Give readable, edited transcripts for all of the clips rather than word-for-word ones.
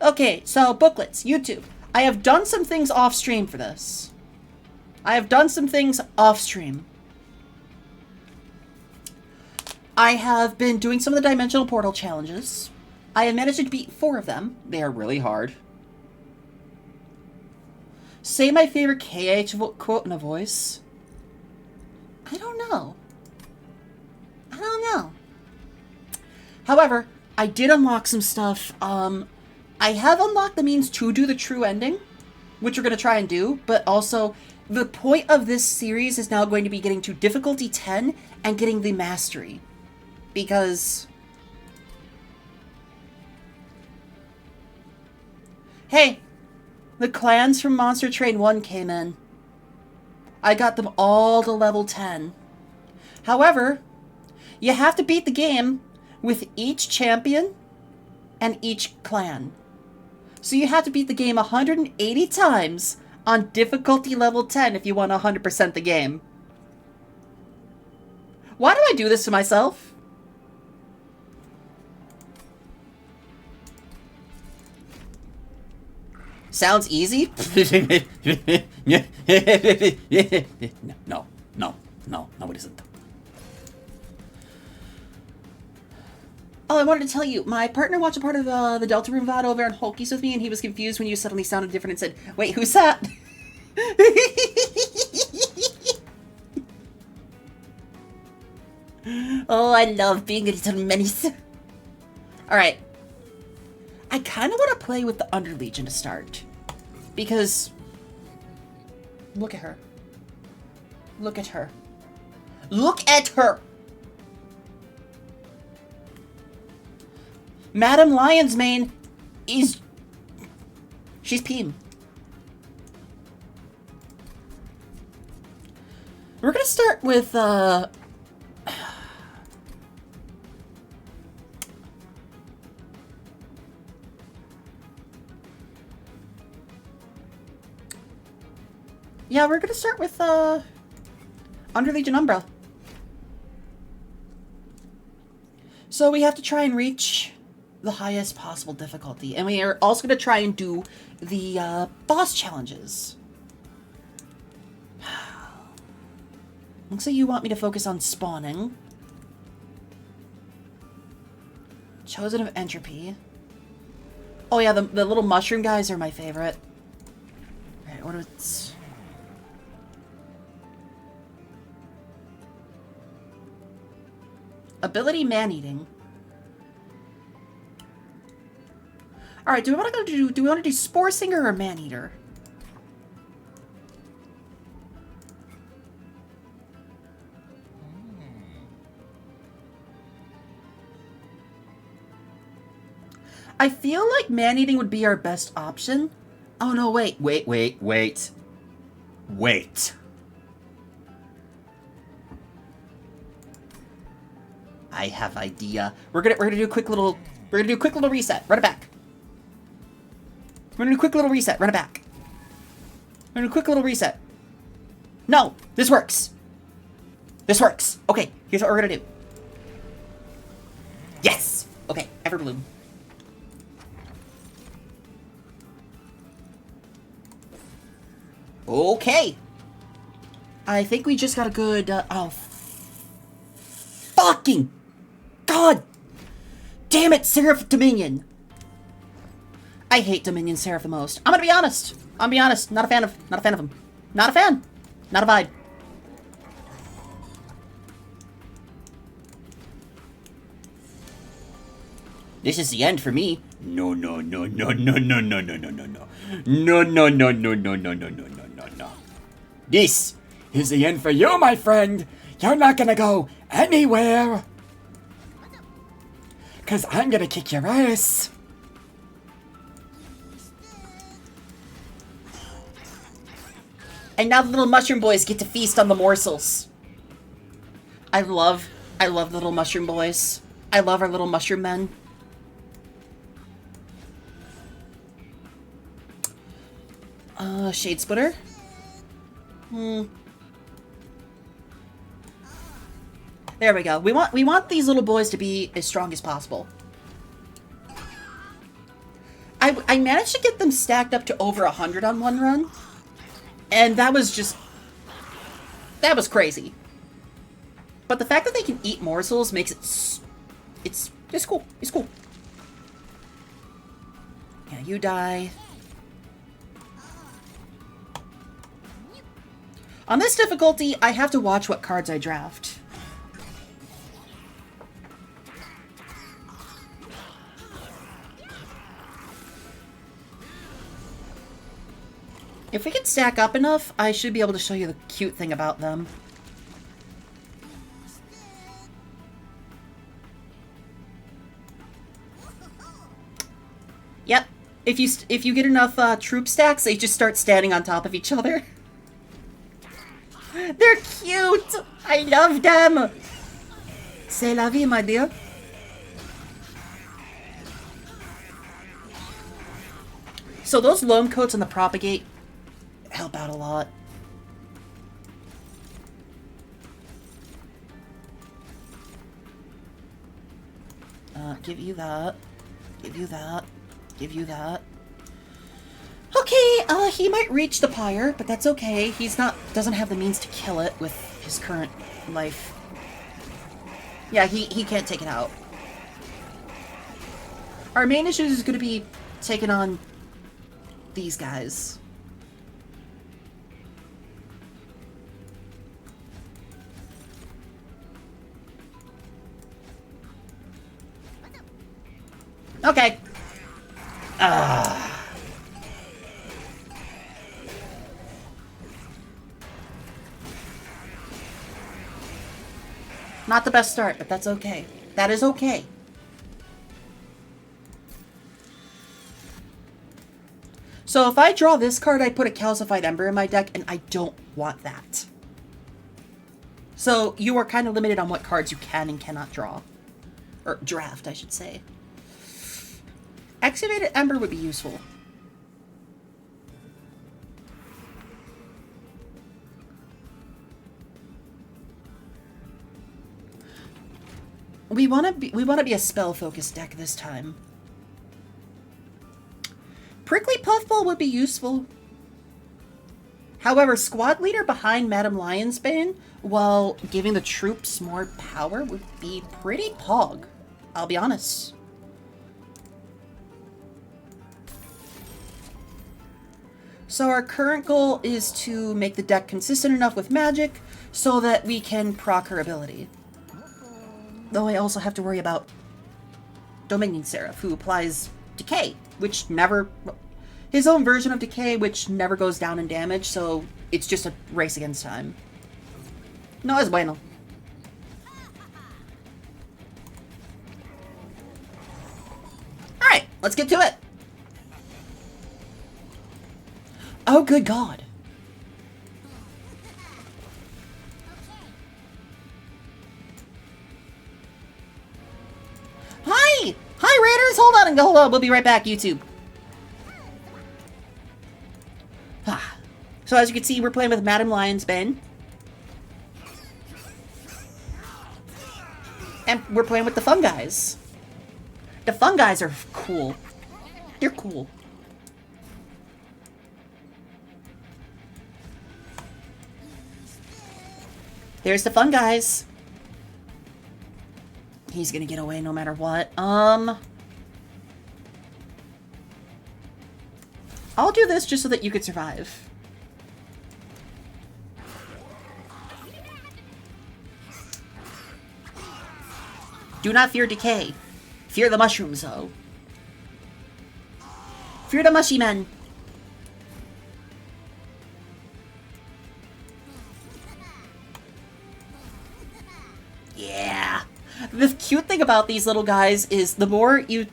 Okay, so booklets, YouTube. I have done some things off stream for this. I have done some things off stream. I have been doing some of the Dimensional Portal challenges. I have managed to beat 4 of them. They are really hard. Say my favorite KH quote in a voice. I don't know. I don't know. However, I did unlock some stuff. I have unlocked the means to do the true ending, which we're going to try and do, but also the point of this series is now going to be getting to difficulty 10 and getting the mastery. Because... Hey! The clans from Monster Train 1 came in. I got them all to level 10. However, you have to beat the game with each champion and each clan. So you have to beat the game 180 times on difficulty level 10 if you want to 100% the game. Why do I do this to myself? Sounds easy? No, it isn't. Oh, I wanted to tell you, my partner watched a part of the Delta Room VOD over on Hulkies with me, and he was confused when you suddenly sounded different and said, wait, who's that? Oh, I love being a little menace. Alright. I kind of want to play with the Underlegion to start. Because... Look at her. Look at her. Look at her! Madam Lion's Mane is... She's Peem. We're gonna start with, Yeah, we're gonna start with, Underlegion Umbra. So we have to try and reach the highest possible difficulty. And we are also gonna try and do the, boss challenges. Looks like you want me to focus on spawning. Chosen of Entropy. Oh yeah, the little mushroom guys are my favorite. Alright, what is... Ability Man-Eating. Alright, do we want to do Spore Singer or Man-Eater? I feel like Man-Eating would be our best option. Oh no, wait. Wait. I have idea. We're gonna do a quick little reset. Run it back. We're gonna do a quick little reset. Run it back. We're gonna do a quick little reset. No, this works. This works. Okay, here's what we're gonna do. Yes. Okay, Everbloom. Okay. I think we just got a good, oh, fucking God damn it, Seraph Dominion. I hate Dominion Seraph the most. I'm gonna be honest. Not a fan of him. Not a fan. Not a vibe. This is the end for me. No. This is the end for you, my friend. You're not gonna go anywhere. 'Cause I'm gonna kick your ass. And now the little mushroom boys get to feast on the morsels. I love the little mushroom boys. I love our little mushroom men. Shade Splitter? There we go. We want these little boys to be as strong as possible. I managed to get them stacked up to over 100 on one run. And that was just... That was crazy. But the fact that they can eat morsels makes it... It's cool. It's cool. Yeah, you die. On this difficulty, I have to watch what cards I draft. If we can stack up enough, I should be able to show you the cute thing about them. Yep. If you get enough troop stacks, they just start standing on top of each other. They're cute! I love them! C'est la vie, my dear. So those loam coats on the propagate help out a lot. Give you that. Give you that. Give you that. Okay, he might reach the pyre, but that's okay. Doesn't have the means to kill it with his current life. Yeah, he can't take it out. Our main issue is going to be taking on these guys. Okay. Not the best start, but that's okay. That is okay. So if I draw this card, I put a Calcified Ember in my deck, and I don't want that. So you are kind of limited on what cards you can and cannot draw. Or draft, I should say. Excavated Ember would be useful. We want to be a spell-focused deck this time. Prickly Puffball would be useful. However, Squad Leader behind Madame Lionsbane, while giving the troops more power, would be pretty pog. I'll be honest. So our current goal is to make the deck consistent enough with magic so that we can proc her ability. Though I also have to worry about Dominion Seraph, who applies Decay, which never... His own version of Decay, which never goes down in damage, so it's just a race against time. No es bueno. Alright, let's get to it. Oh, good God. Hi! Hi, Raiders! Hold on. We'll be right back, YouTube. So as you can see, we're playing with Madame Lionsbane. And we're playing with the fun guys. The fun guys are cool. They're cool. There's the fun guys. He's gonna get away no matter what. I'll do this just so that you could survive. Do not fear decay. Fear the mushrooms, though. Fear the mushy men. Yeah. The cute thing about these little guys is the more you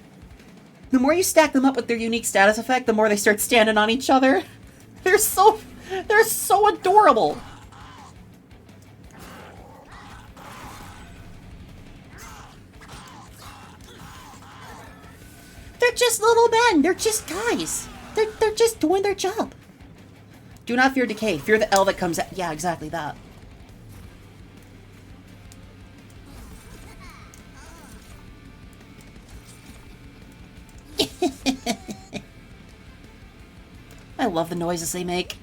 stack them up with their unique status effect, the more they start standing on each other. They're so adorable. They're just little men. They're just guys. They're just doing their job. Do not fear decay. Fear the L that comes out. Yeah, exactly that. I love the noises they make.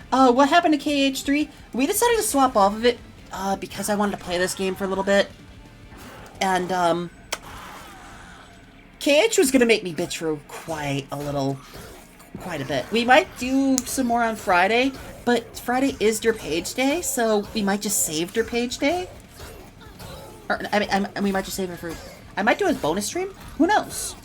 What happened to KH3? We decided to swap off of it because I wanted to play this game for a little bit. And KH was going to make me bitch for quite a bit. We might do some more on Friday, but Friday is your page day, so we might just save your page day. Or, I mean, we might just save it for... I might do a bonus stream? Who knows?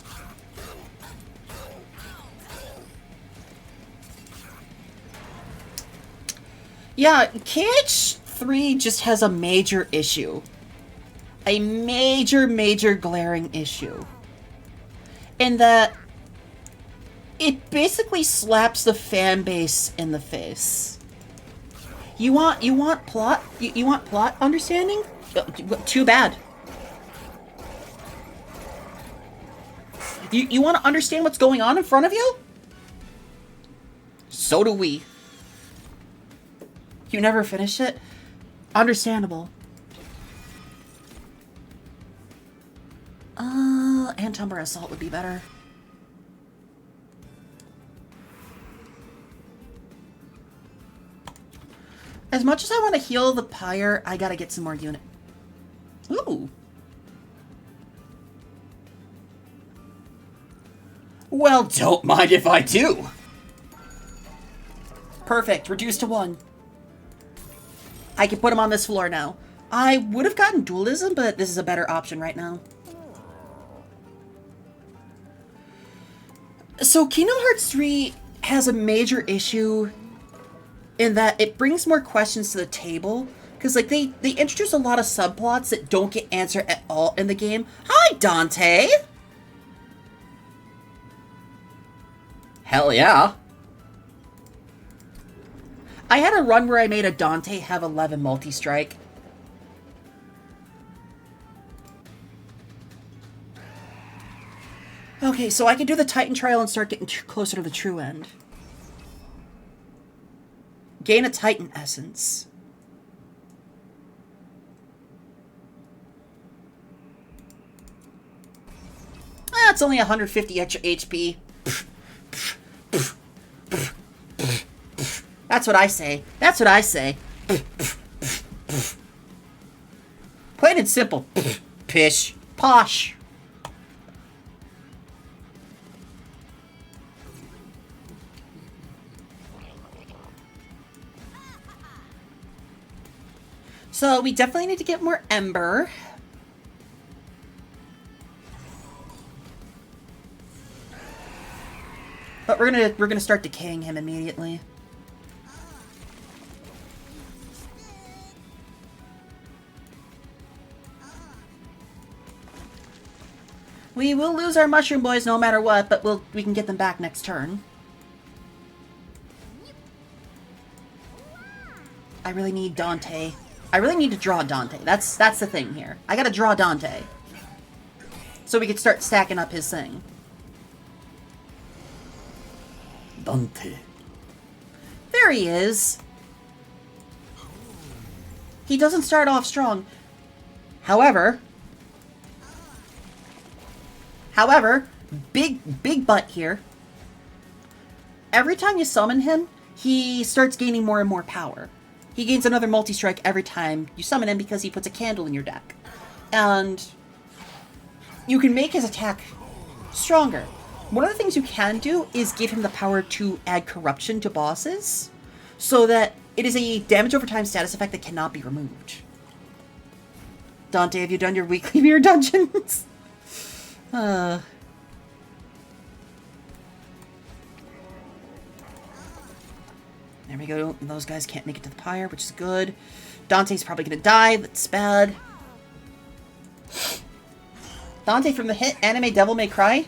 Yeah, KH3 just has a major issue. A major glaring issue. In that it basically slaps the fan base in the face. You want plot? You want plot understanding? Too bad. You want to understand what's going on in front of you? So do we. You never finish it? Understandable. Antumber Assault would be better. As much as I want to heal the Pyre, I gotta get some more unit. Ooh. Well, don't mind if I do. Perfect. Reduced to 1. I can put him on this floor now. I would have gotten dualism, but this is a better option right now. So Kingdom Hearts 3 has a major issue in that it brings more questions to the table. Because, like, they introduce a lot of subplots that don't get answered at all in the game. Hi, Dante! Hell yeah. I had a run where I made a Dante have 11 multi-strike. Okay, so I can do the Titan trial and start getting closer to the true end. Gain a Titan essence. It's only 150 extra HP. That's what I say. That's what I say. Plain and simple. Pish. Posh. So we definitely need to get more Ember. But we're gonna start decaying him immediately. We will lose our Mushroom Boys no matter what, but we can get them back next turn. I really need Dante. I really need to draw Dante. That's the thing here. I gotta draw Dante. So we can start stacking up his thing. Dante. There he is. He doesn't start off strong. However, big butt here. Every time you summon him, he starts gaining more and more power. He gains another multi-strike every time you summon him because he puts a candle in your deck. And you can make his attack stronger. One of the things you can do is give him the power to add corruption to bosses so that it is a damage over time status effect that cannot be removed. Dante, have you done your weekly mirror dungeons? There we go. Those guys can't make it to the pyre, which is good. Dante's probably gonna die. That's bad. Dante from the hit anime Devil May Cry.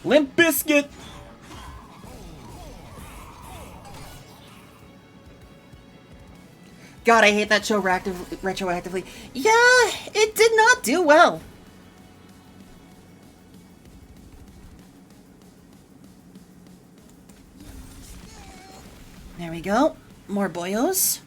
Limp Bizkit. God, I hate that show retroactively. Yeah, it did not do well. There we go. More boyos.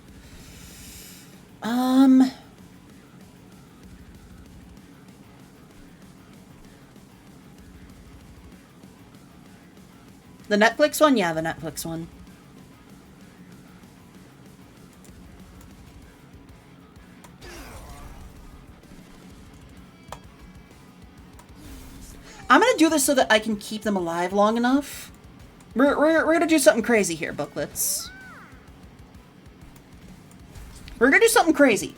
The Netflix one? Yeah, the Netflix one. I'm gonna do this so that I can keep them alive long enough. We're gonna do something crazy here, booklets. We're gonna do something crazy.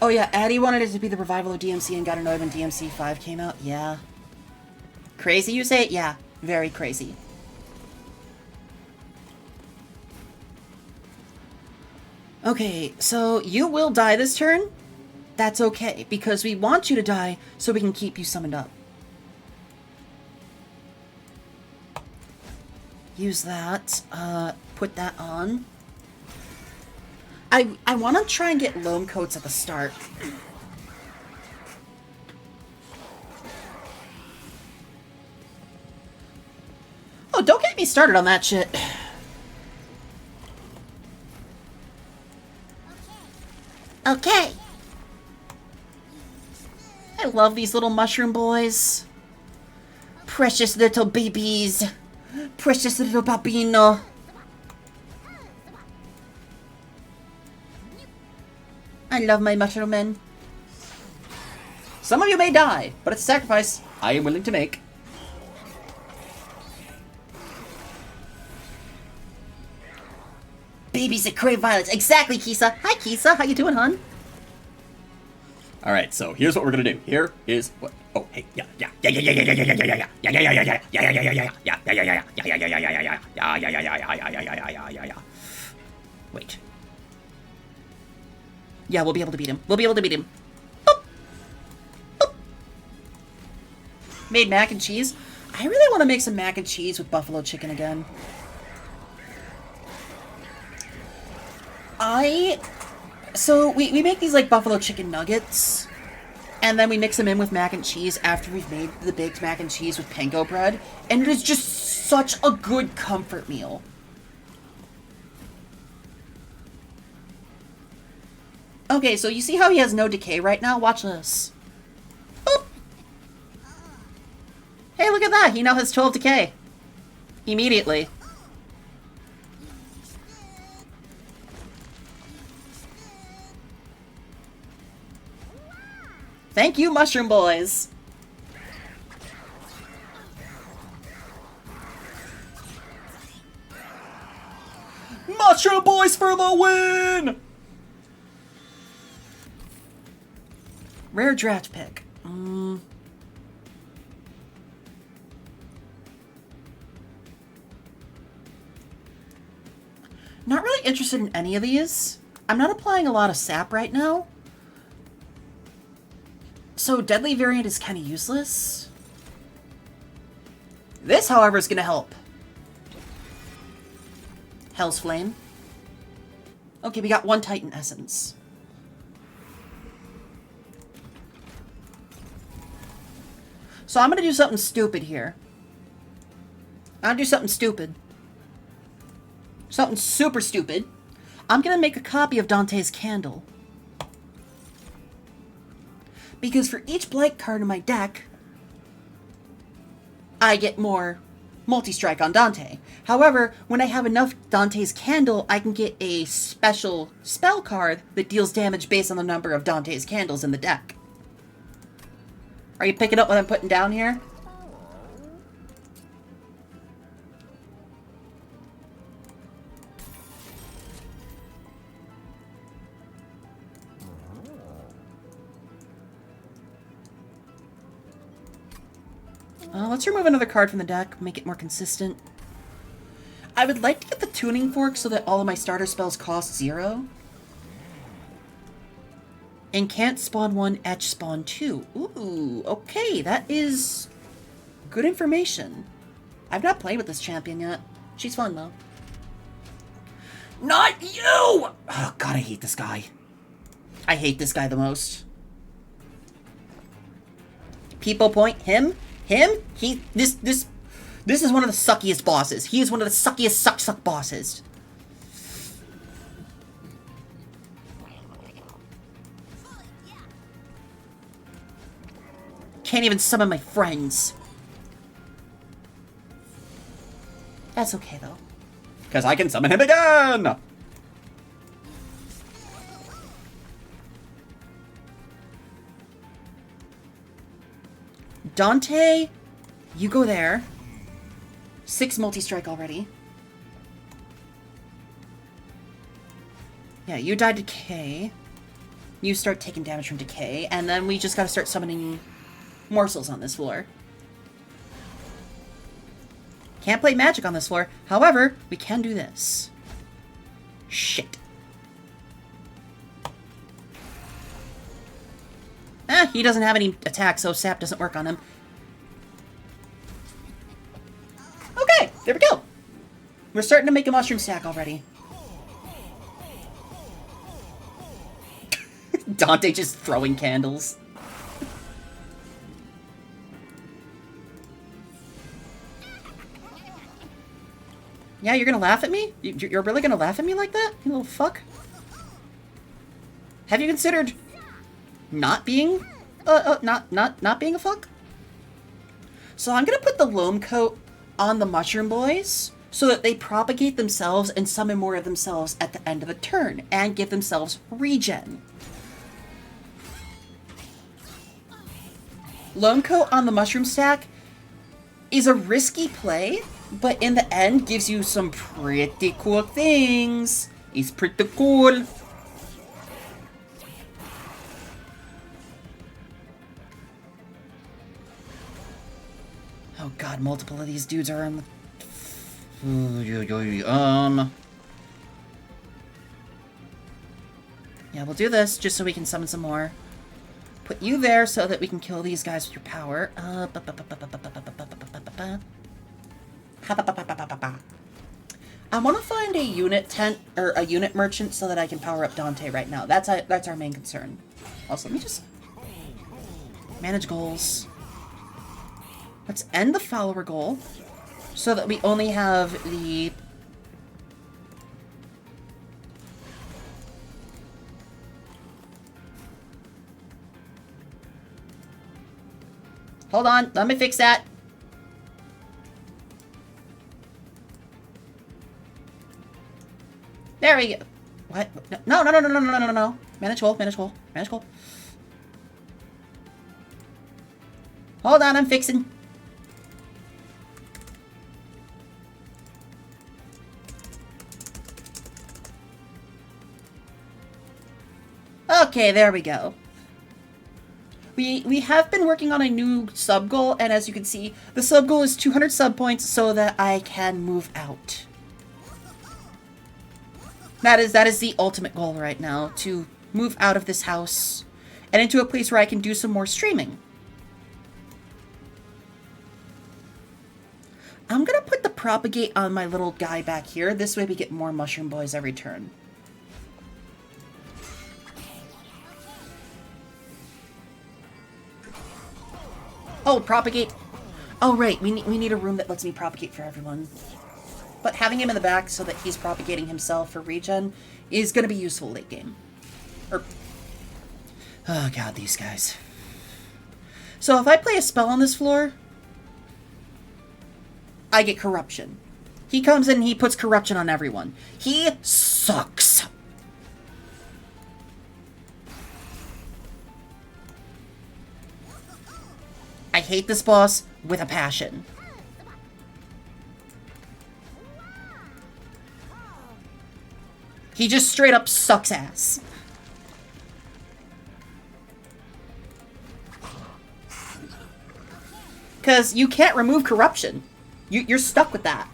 Oh yeah, Addie wanted it to be the revival of DMC and got annoyed when DMC 5 came out. Yeah. Crazy, you say? Yeah, very crazy. Okay, so you will die this turn. That's okay, because we want you to die so we can keep you summoned up. Use that. Put that on. I want to try and get loam coats at the start. Oh, don't get me started on that shit. Okay. I love these little mushroom boys. Precious little babies. Precious little babino. I love my mushroom men. Some of you may die, but it's a sacrifice I am willing to make. Babies that crave violence. Exactly, Kisa. Hi, Kisa. How you doing, hon? All right, so here's what we're gonna do. Here is what. Oh, hey, yeah. Wait. Yeah, we'll be able to beat him. We'll be able to beat him. Boop. Boop. Made mac and cheese. I really want to make some mac and cheese with buffalo chicken again. So we make these like buffalo chicken nuggets, and then we mix them in with mac and cheese after we've made the baked mac and cheese with panko bread, and it is just such a good comfort meal. Okay, so you see how he has no decay right now? Watch this. Boop. Hey, look at that! He now has 12 decay. Immediately. Thank you, Mushroom Boys! Mushroom Boys for the win! Rare draft pick. Not really interested in any of these. I'm not applying a lot of sap right now. So Deadly Variant is kind of useless. This, however, is going to help. Hell's Flame. Okay, we got one Titan Essence. So I'm going to do something stupid here. I'm going to do something stupid. Something super stupid. I'm going to make a copy of Dante's Candle. Because for each blank card in my deck, I get more multi-strike on Dante. However, when I have enough Dante's Candle, I can get a special spell card that deals damage based on the number of Dante's Candles in the deck. Are you picking up what I'm putting down here? Let's remove another card from the deck, make it more consistent. I would like to get the Tuning Fork so that all of my starter spells cost 0. And can't spawn 1, etch spawn 2. Ooh, okay, that is good information. I've not played with this champion yet. She's fun, though. Not you! Oh, God, I hate this guy. I hate this guy the most. People point him? This is one of the suckiest bosses. He is one of the suckiest suck bosses. can't even summon my friends. That's okay, though. Because I can summon him again! Dante, you go there. 6 multi-strike already. Yeah, you die decay. You start taking damage from decay, and then we just gotta start summoning morsels on this floor. Can't play magic on this floor. However, we can do this. Shit. He doesn't have any attack, so sap doesn't work on him. Okay, there we go. We're starting to make a mushroom stack already. Dante just throwing candles. Yeah, you're gonna laugh at me? You're really gonna laugh at me like that? You little fuck? Have you considered not being not being a fuck? So I'm gonna put the loam coat on the mushroom boys so that they propagate themselves and summon more of themselves at the end of the turn and give themselves regen. Loam coat on the mushroom stack is a risky play, but in the end gives you some pretty cool things. It's pretty cool. Oh god, multiple of these dudes are in the... Yeah, we'll do this just so we can summon some more. Put you there so that we can kill these guys with your power. I want to find a unit tent or a unit merchant so that I can power up Dante right now. That's our main concern. Also, let me just manage goals. Let's end the follower goal so that we only have the... Hold on, let me fix that. There we go. What? No. Manage goal. Hold on, I'm fixing. Okay, there we go. We have been working on a new sub goal, and as you can see, the sub goal is 200 sub points so that I can move out. That is the ultimate goal right now, to move out of this house and into a place where I can do some more streaming. I'm gonna put the propagate on my little guy back here. This way we get more mushroom boys every turn. Oh, propagate. Oh, right. We need a room that lets me propagate for everyone. But having him in the back so that he's propagating himself for regen is going to be useful late game. Oh, God, these guys. So if I play a spell on this floor, I get corruption. He comes in and he puts corruption on everyone. He sucks. I hate this boss with a passion. He just straight up sucks ass. Because you can't remove corruption. You're stuck with that.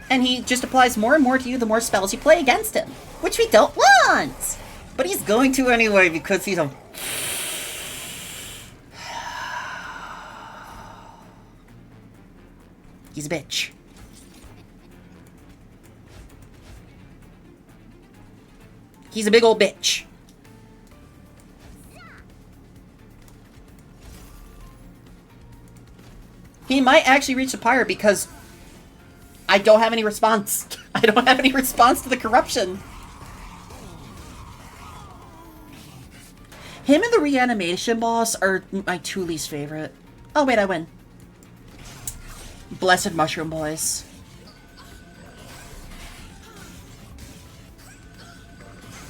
And he just applies more and more to you the more spells you play against him. Which we don't want! But he's going to anyway because he's a... He's a bitch. He's a big old bitch. He might actually reach the pyre because I don't have any response. I don't have any response to the corruption. Him and the reanimation boss are my two least favorite. Oh wait, I win. Blessed Mushroom Boys.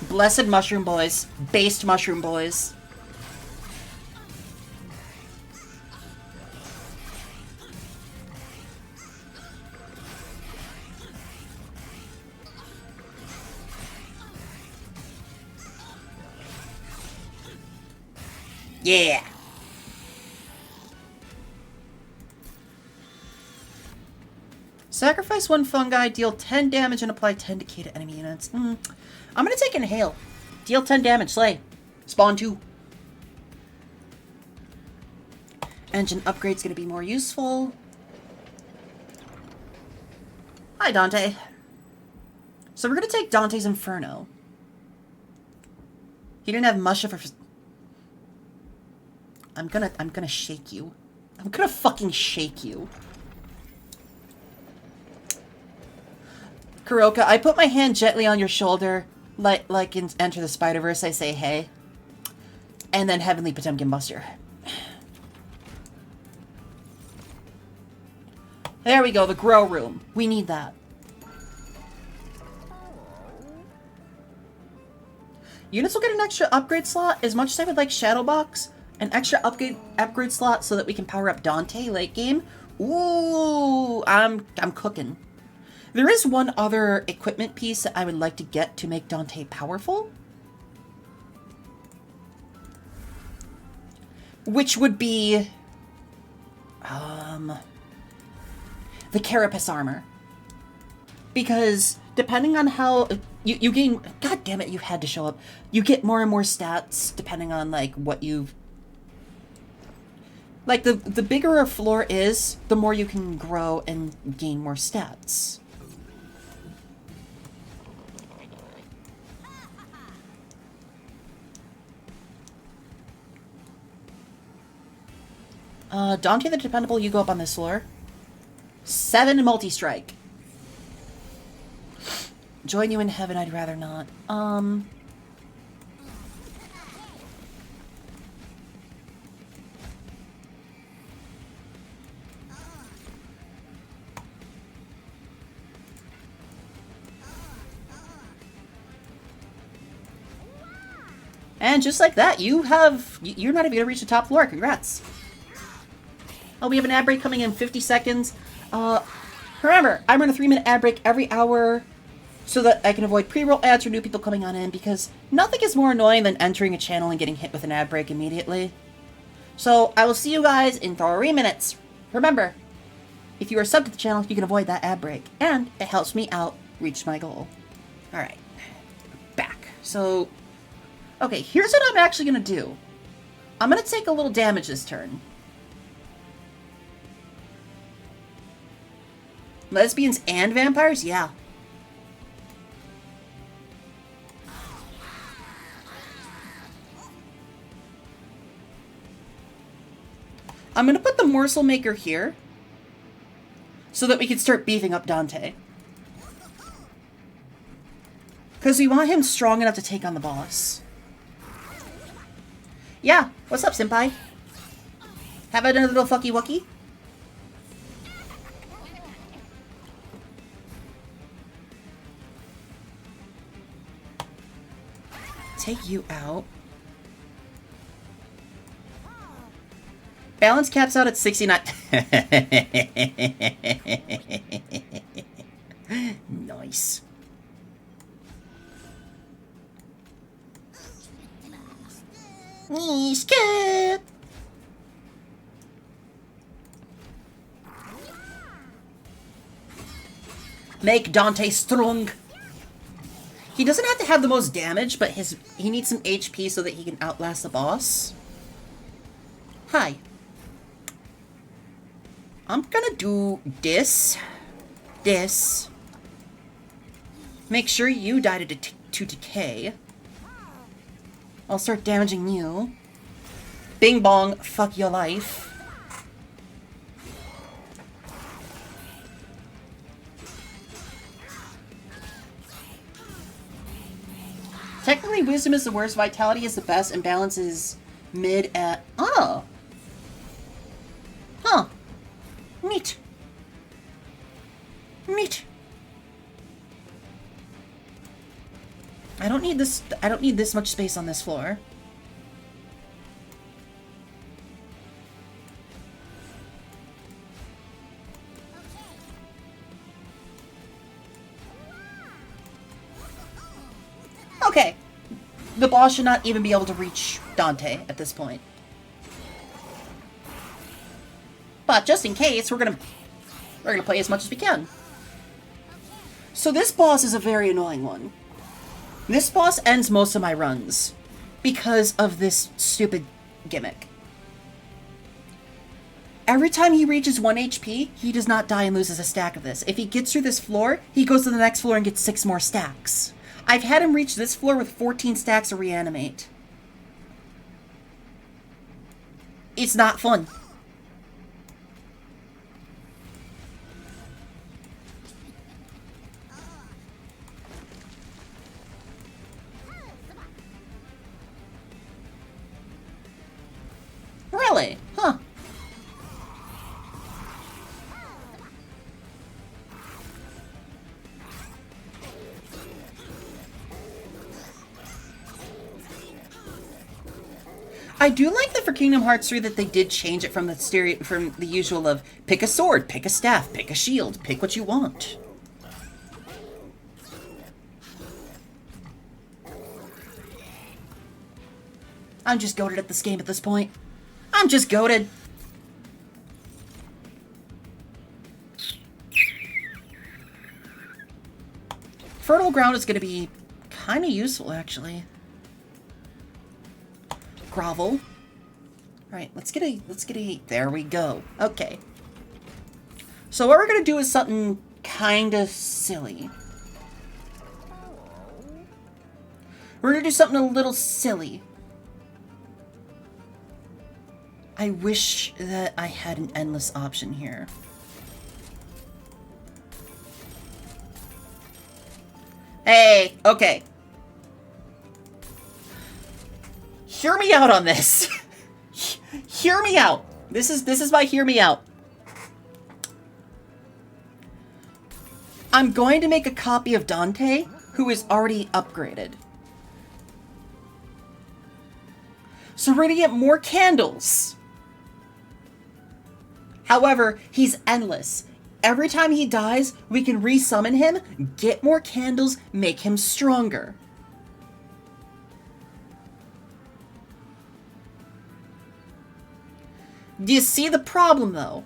Blessed Mushroom Boys. Based Mushroom Boys. Yeah. Sacrifice one fungi, deal 10 damage, and apply 10 decay to enemy units. I'm gonna take Inhale. Deal 10 damage, slay. Spawn 2. Engine upgrade's gonna be more useful. Hi, Dante. So we're gonna take Dante's Inferno. He didn't have much of a... I'm gonna shake you. I'm gonna fucking shake you. Kuroka, I put my hand gently on your shoulder, like in Enter the Spider-Verse, I say hey. And then Heavenly Potemkin Buster. There we go, the grow room. We need that. Units will get an extra upgrade slot. As much as I would like Shadowbox, an extra upgrade slot so that we can power up Dante late game. Ooh, I'm cooking. There is one other equipment piece that I would like to get to make Dante powerful. Which would be... the Carapace armor. Because depending on how... You gain... God damn it, you had to show up. You get more and more stats depending on, like, what you've... Like, the bigger a floor is, the more you can grow and gain more stats. Dante the Dependable, you go up on this floor. 7 multi-strike. Join you in heaven, I'd rather not. And just like that, you're not even gonna reach the top floor. Congrats. Oh, we have an ad break coming in 50 seconds. Remember, I run a 3-minute ad break every hour so that I can avoid pre-roll ads for new people coming on in, because nothing is more annoying than entering a channel and getting hit with an ad break immediately. So, I will see you guys in 3 minutes. Remember, if you are subbed to the channel, you can avoid that ad break, and it helps me out reach my goal. Alright, back. So, okay, here's what I'm actually going to do. I'm going to take a little damage this turn. Lesbians and vampires? Yeah. I'm going to put the Morsel Maker here so that we can start beefing up Dante. Because we want him strong enough to take on the boss. Yeah, what's up, senpai? Have I done a little fucky wucky? Take you out. Balance caps out at 69. Nice. Skip. Make Dante strong. He doesn't have to have the most damage, but he needs some HP so that he can outlast the boss. Hi. I'm gonna do this. This. Make sure you die to decay. I'll start damaging you. Bing bong, fuck your life. Technically, Apparently wisdom is the worst, vitality is the best, and balance is mid at... Oh! Huh. Neat. Neat. I don't need this much space on this floor. Okay. The boss should not even be able to reach Dante at this point. But just in case, we're gonna play as much as we can. So this boss is a very annoying one. This boss ends most of my runs because of this stupid gimmick. Every time he reaches 1 HP, he does not die and loses a stack of this. If he gets through this floor, he goes to the next floor and gets 6 more stacks. I've had him reach this floor with 14 stacks to reanimate. It's not fun. Really? Huh. I do like that for Kingdom Hearts 3 that they did change it from the usual of pick a sword, pick a staff, pick a shield, pick what you want. I'm just goated at this game at this point. I'm just goated. Fertile ground is going to be kind of useful, actually. Grovel. All right, let's get a. There we go. Okay. So what we're going to do is something kind of silly. We're going to do something a little silly. I wish that I had an endless option here. Hey, okay. Hear me out on this. Hear me out. This is my hear me out. I'm going to make a copy of Dante, who is already upgraded. So we're gonna get more candles. However, he's endless. Every time he dies, we can resummon him, get more candles, make him stronger. Do you see the problem, though?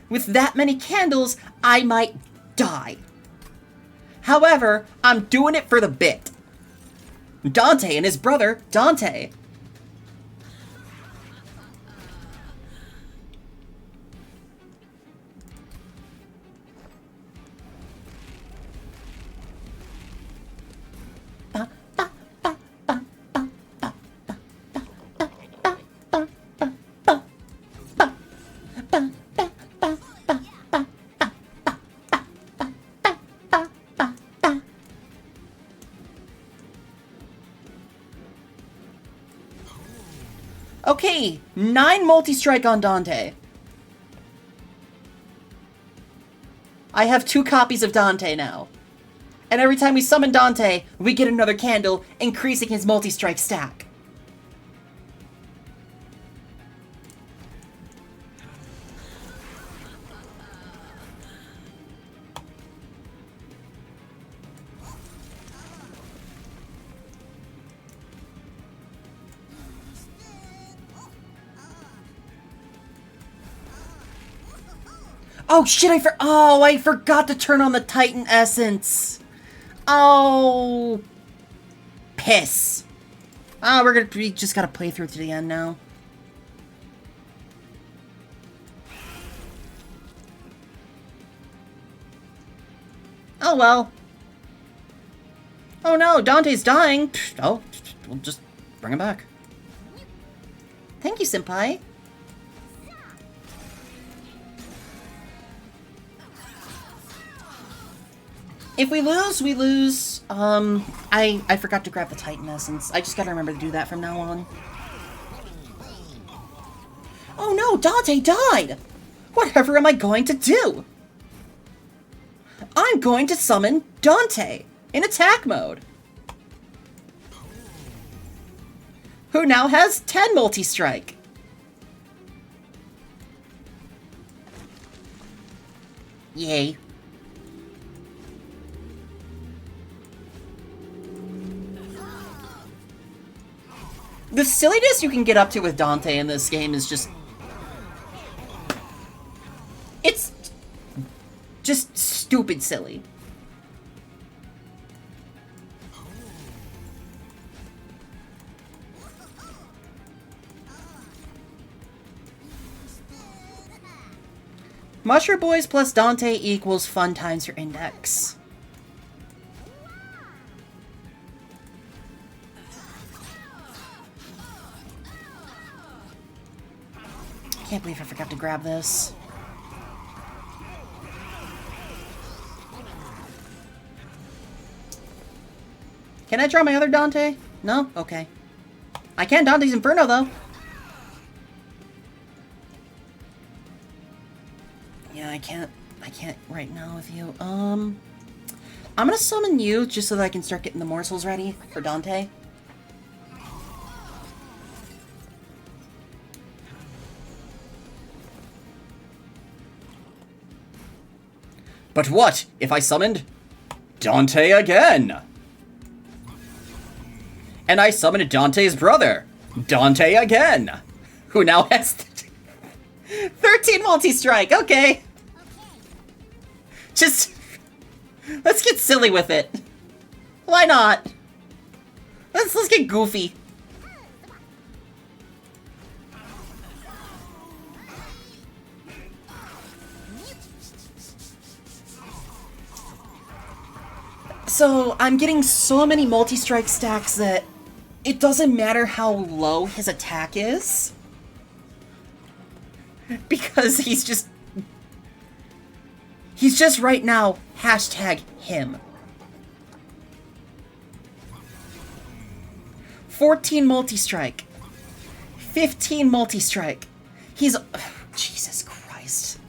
With that many candles, I might die. However, I'm doing it for the bit. Dante and his brother, Dante. Okay, 9 multi-strike on Dante. I have 2 copies of Dante now. And every time we summon Dante, we get another candle, increasing his multi-strike stack. Oh shit, I forgot to turn on the Titan Essence. Oh, piss. Oh, we just gotta play through to the end now. Oh well. Oh no, Dante's dying. Oh, we'll just bring him back. Thank you, Senpai. If we lose, we lose. I forgot to grab the Titan Essence. I just gotta remember to do that from now on. Oh no, Dante died! Whatever am I going to do? I'm going to summon Dante in attack mode, who now has 10 multi-strike. Yay. The silliness you can get up to with Dante in this game is just... it's just stupid silly. Mushroom Boys plus Dante equals fun times your index. I can't believe I forgot to grab this. Can I draw my other Dante? No? Okay. I can Dante's Inferno, though. Yeah, I can't right now with you. I'm gonna summon you just so that I can start getting the morsels ready for Dante. But what if I summoned Dante again? And I summoned Dante's brother, Dante again, who now has 13 multi-strike. Okay. Just, let's get silly with it. Why not? Let's get goofy. So, I'm getting so many multi-strike stacks that it doesn't matter how low his attack is. Because he's just right now hashtag him. 14 multi-strike. 15 multi-strike. He's... Jesus Christ.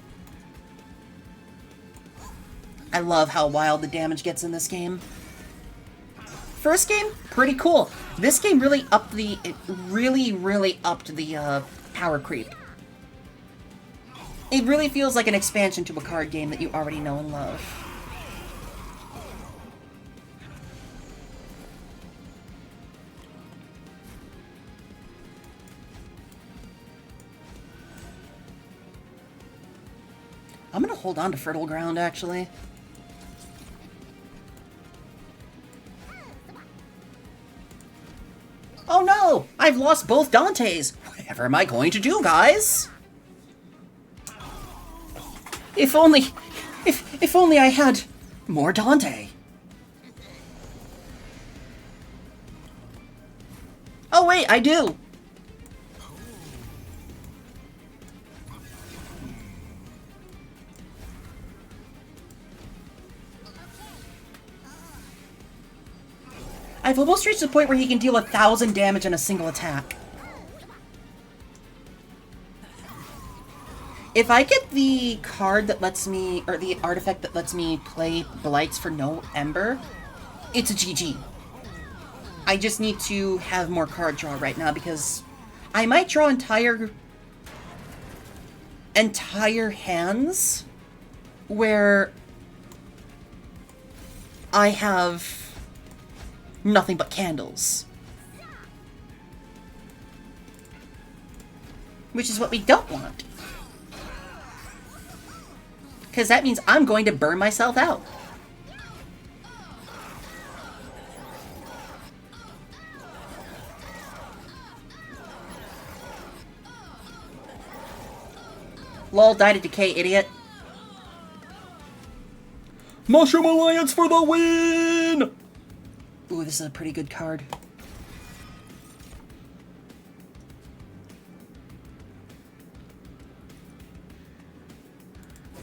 I love how wild the damage gets in this game. First game, pretty cool. This game really upped the... It really upped the power creep. It really feels like an expansion to a card game that you already know and love. I'm gonna hold on to Fertile Ground, actually. Oh no! I've lost both Dantes! Whatever am I going to do, guys? If only I had more Dante. Oh wait, I do. I've almost reached the point where he can deal 1,000 damage in a single attack. If I get the card that lets me, or the artifact that lets me play Blights for no Ember, it's a GG. I just need to have more card draw right now because I might draw entire hands where I have nothing but candles. Which is what we don't want. Because that means I'm going to burn myself out. Lol, die to decay, idiot. Mushroom Alliance for the win! Ooh, this is a pretty good card.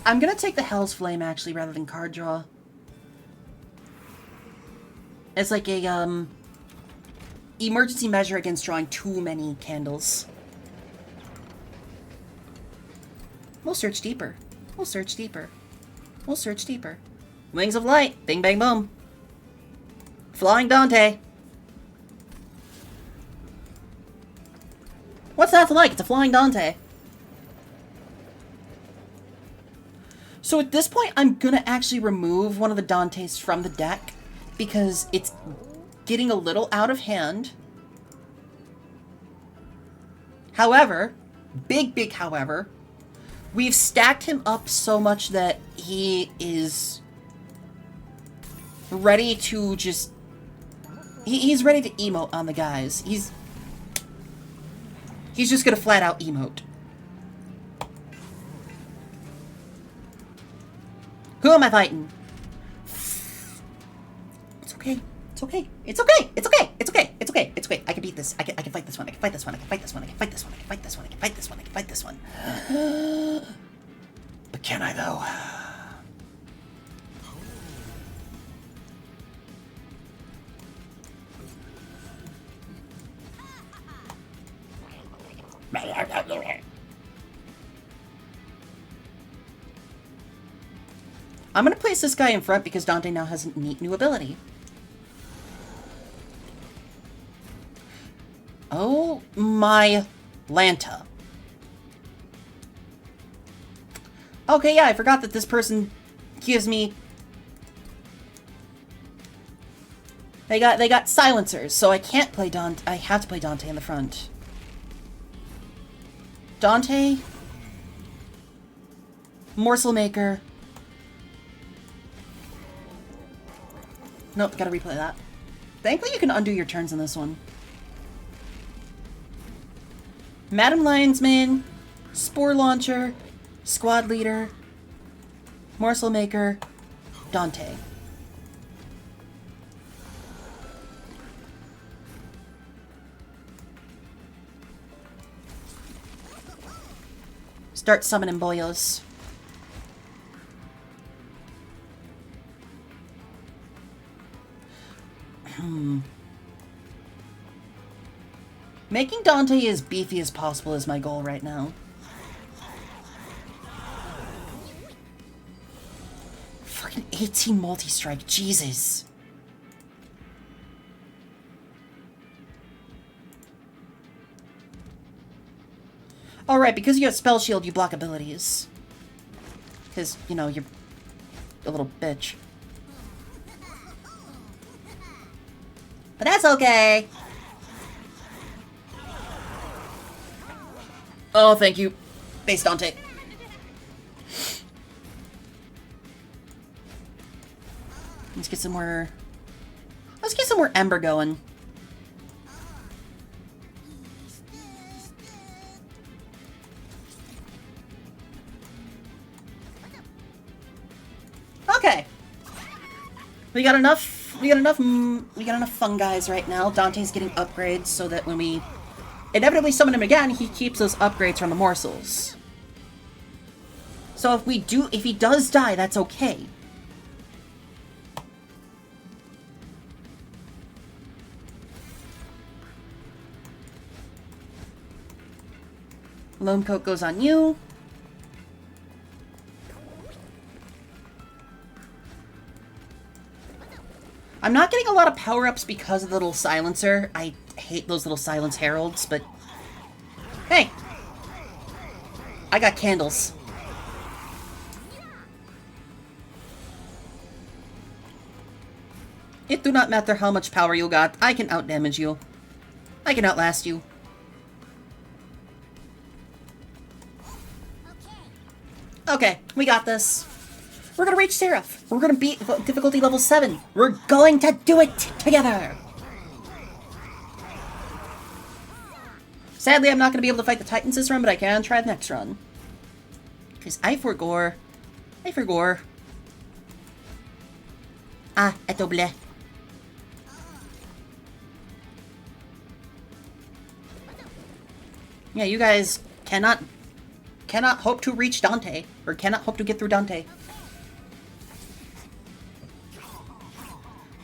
I'm gonna take the Hell's Flame, actually, rather than card draw. as like a, emergency measure against drawing too many candles. We'll search deeper. We'll search deeper. We'll search deeper. Wings of light. Bing, bang, boom. Flying Dante. What's that like? It's a flying Dante. So at this point, I'm gonna actually remove one of the Dantes from the deck because it's getting a little out of hand. However, big however, we've stacked him up so much that he is ready to just... He's ready to emote on the guys. He's just gonna flat out emote. Who am I fighting? It's okay. It's okay. It's okay. It's okay. It's okay. It's okay. It's okay. I can beat this. I can fight this one. I can fight this one. I can fight this one. I can fight this one. I can fight this one. I can fight this one. I can fight this one. But can I though? I'm gonna place this guy in front because Dante now has a neat new ability. Oh my Lanta. Okay, yeah, I forgot that this person gives me... They got silencers, so I can't play Dante. I have to play Dante in the front. Dante, Morsel Maker. Nope, gotta replay that. Thankfully you can undo your turns in this one. Madam Lionsman, Spore Launcher, Squad Leader, Morsel Maker, Dante. Start summoning boyos. Making Dante as beefy as possible is my goal right now. Fucking 18 multi-strike, Jesus. Alright, because you have Spell Shield, you block abilities. Because, you know, you're a little bitch. But that's okay. Oh, thank you. Base Dante. Let's get some more... Let's get some more Ember going. Okay. We got enough fun guys right now. Dante's getting upgrades so that when we inevitably summon him again, he keeps those upgrades from the morsels. So if he does die, that's okay. Lone Coat goes on you. I'm not getting a lot of power-ups because of the little silencer. I hate those little silence heralds, but... Hey! I got candles. It do not matter how much power you got, I can outdamage you. I can outlast you. Okay, we got this. We're gonna reach Seraph. We're gonna beat difficulty level 7. We're going to do it together. Sadly, I'm not gonna be able to fight the Titans this run, but I can try the next run. Because I forgot. Ah, eto ble. Yeah, you guys cannot hope to reach Dante, or cannot hope to get through Dante.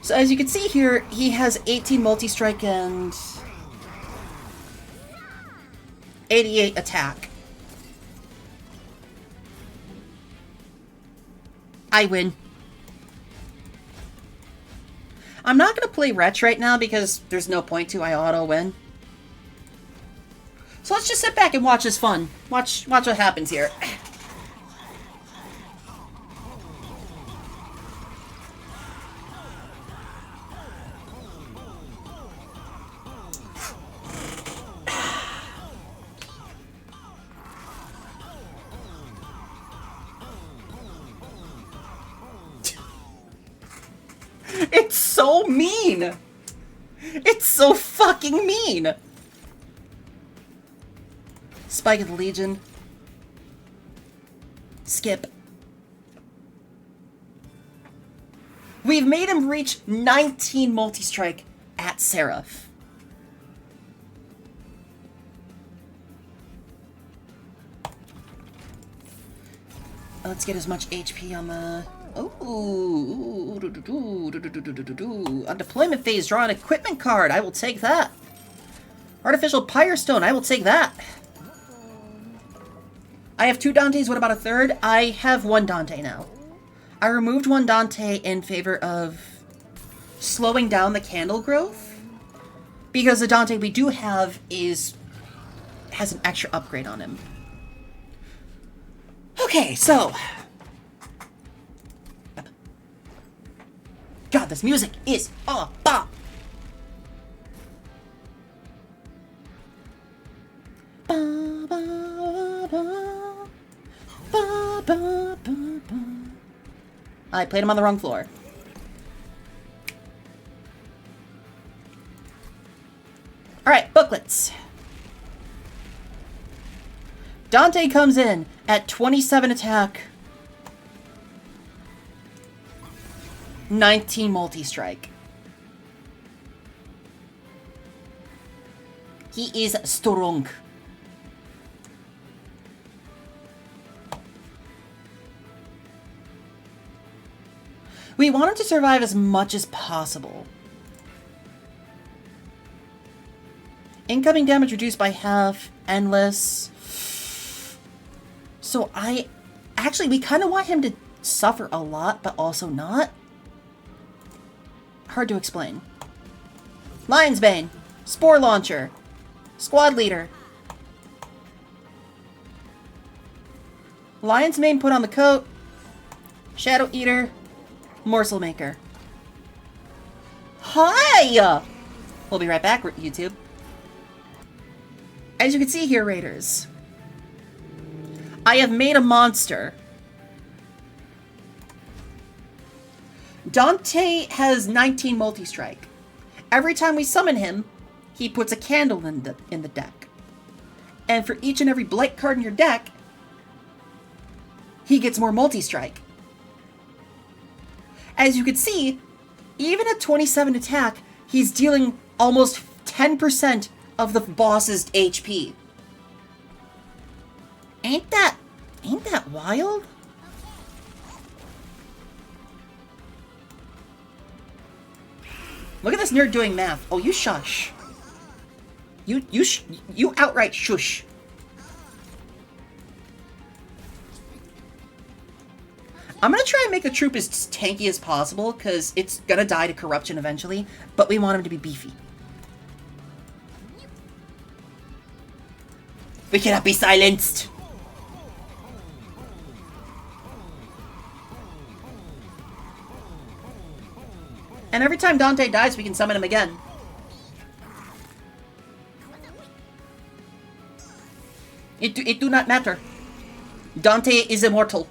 So as you can see here, he has 18 multi-strike and 88 attack. I win. I'm not going to play Wretch right now because there's no point to. I auto-win. So let's just sit back and watch this fun. Watch what happens here. It's so mean! It's so fucking mean! Spike of the Legion. Skip. We've made him reach 19 multi-strike at Seraph. Let's get as much HP on the... Ooh. On deployment phase, draw an equipment card. I will take that. Artificial Pyre Stone. I will take that. I have 2 Dantes. What about a third? I have 1 Dante now. I removed 1 Dante in favor of slowing down the candle growth. Because the Dante we do have has an extra upgrade on him. Okay, so... God, this music is a bop! Ba, ba, ba, ba, ba, ba, ba. I played him on the wrong floor. Alright, booklets. Dante comes in at 27 attack, 19 multi-strike. He is strong. We want him to survive as much as possible. Incoming damage reduced by half, endless. So we kind of want him to suffer a lot, but also not. Hard to explain. Lion's Bane, Spore Launcher, Squad Leader. Lion's Mane put on the coat, Shadow Eater, Morsel Maker. Hi! We'll be right back, YouTube. As you can see here, Raiders, I have made a monster. Dante has 19 multi-strike. Every time we summon him, he puts a candle in the deck. And for each and every blight card in your deck, he gets more multi-strike. As you can see, even at 27 attack, he's dealing almost 10% of the boss's HP. Ain't that wild? Look at this nerd doing math. Oh, you shush. You outright shush. I'm gonna try and make the troop as tanky as possible, because it's gonna die to corruption eventually, but we want him to be beefy. We cannot be silenced! And every time Dante dies, we can summon him again. It do not matter. Dante is immortal.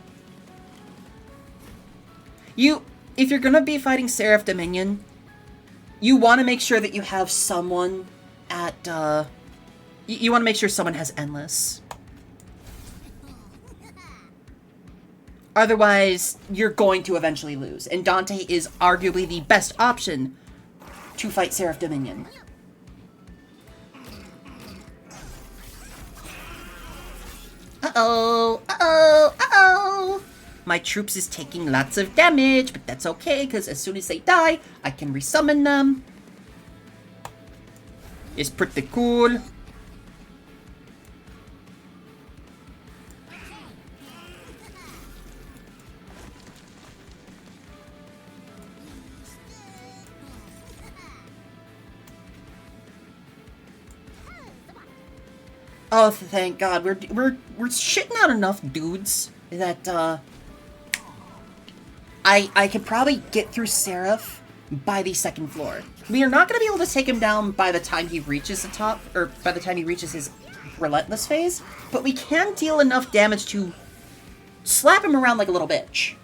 If you're gonna be fighting Seraph Dominion, you want to make sure that you have someone at, you want to make sure someone has Endless. Otherwise, you're going to eventually lose. And Dante is arguably the best option to fight Seraph Dominion. Uh-oh! Uh-oh! Uh-oh! My troops is taking lots of damage, but that's okay, because as soon as they die, I can resummon them. It's pretty cool. Oh, thank God. We're shitting out enough dudes that I could probably get through Seraph by the second floor. We are not going to be able to take him down by the time he reaches the top, or by the time he reaches his relentless phase, but we can deal enough damage to slap him around like a little bitch.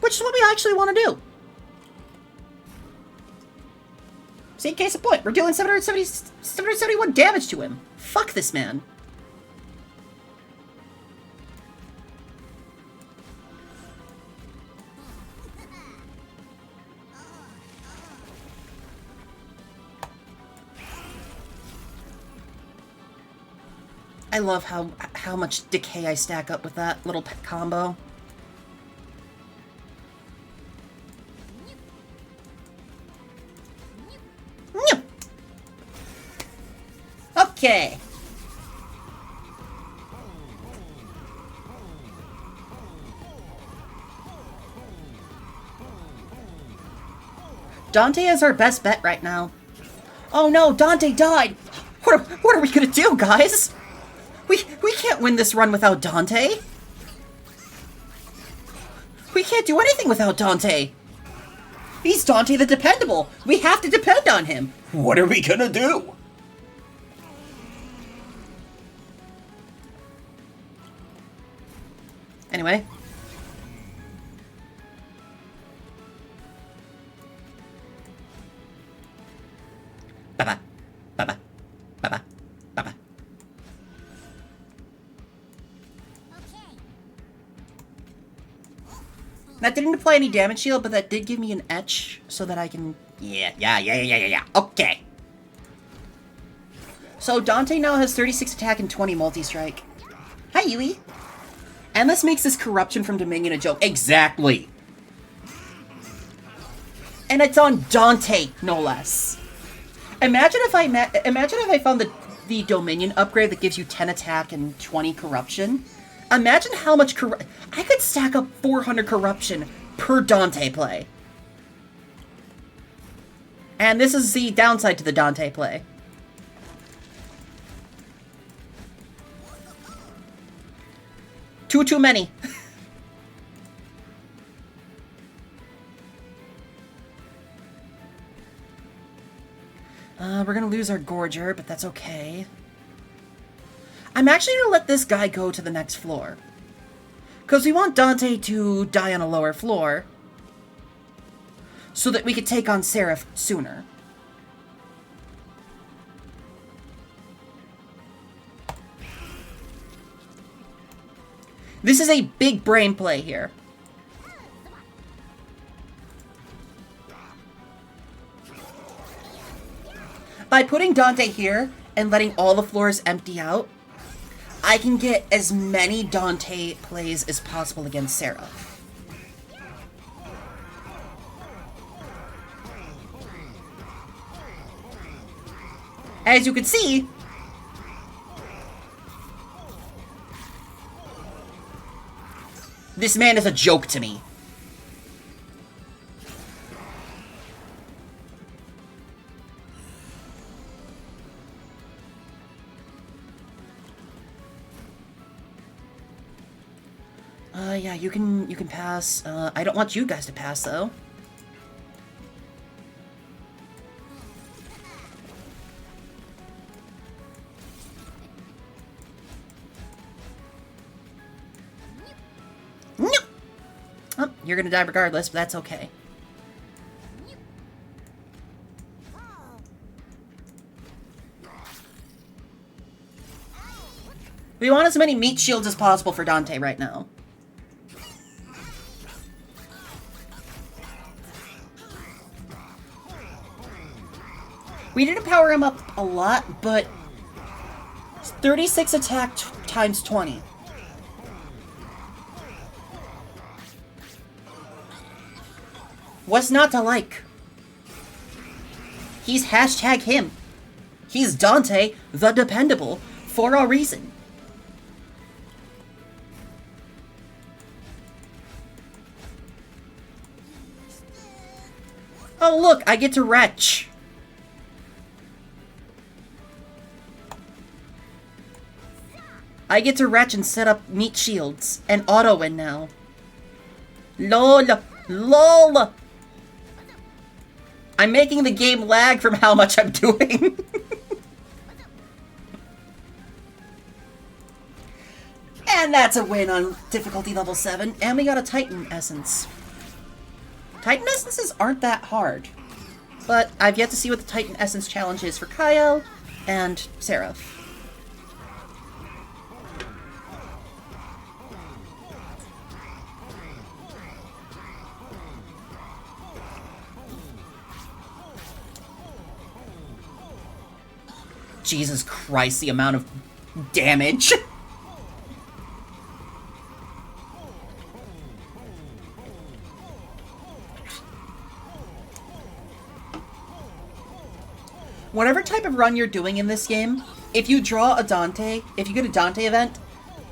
Which is what we actually want to do. See, case in point, we're dealing 771 damage to him. Fuck this man. I love how much decay I stack up with that little pet combo. Okay. Dante is our best bet right now. Oh no, Dante died! What are we gonna do, guys? We can't win this run without Dante. We can't do anything without Dante. He's Dante the Dependable. We have to depend on him. What are we gonna do? Anyway. Bye-bye. Bye-bye. Bye-bye. Bye-bye. That didn't apply any damage shield, but that did give me an etch so that I can... Yeah. Okay. So Dante now has 36 attack and 20 multi-strike. Hi, Yui. And this makes this corruption from Dominion a joke. Exactly. And it's on Dante, no less. Imagine if I found the Dominion upgrade that gives you 10 attack and 20 corruption. Imagine how much I could stack up 400 corruption per Dante play. And this is the downside to the Dante play. Too many. We're gonna lose our Gorger, but that's okay. I'm actually gonna let this guy go to the next floor. Because we want Dante to die on a lower floor. So that we could take on Seraph sooner. This is a big brain play here. By putting Dante here and letting all the floors empty out, I can get as many Dante plays as possible against Sarah. As you can see, this man is a joke to me. Yeah, you can pass. I don't want you guys to pass, though. No! Oh, you're gonna die regardless, but that's okay. We want as many meat shields as possible for Dante right now. We need to power him up a lot, but 36 attack times 20. What's not to like? He's hashtag him. He's Dante, the dependable, for a reason. Oh look, I get to retch. I get to retch and set up meat shields and auto win now. LOL. LOL. I'm making the game lag from how much I'm doing. And that's a win on difficulty level 7. And we got a Titan Essence. Titan Essences aren't that hard. But I've yet to see what the Titan Essence challenge is for Kyle and Seraph. Jesus Christ, the amount of damage. Whatever type of run you're doing in this game, if you draw a Dante, if you get a Dante event,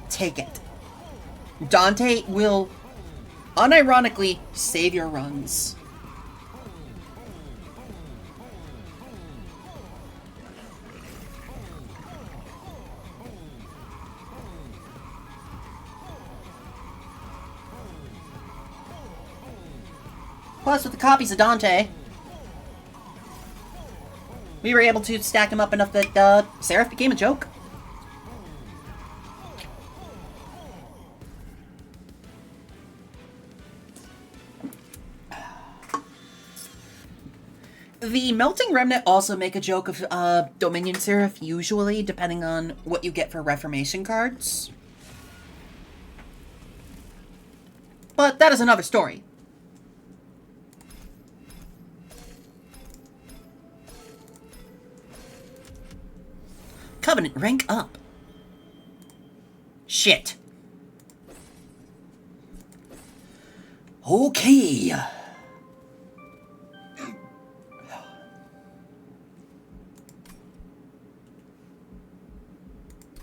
take it. Dante will unironically save your runs. Plus, with the copies of Dante, we were able to stack him up enough that Seraph became a joke. The Melting Remnant also make a joke of Dominion Seraph, usually, depending on what you get for Reformation cards. But that is another story. Covenant, rank up. Shit. Okay.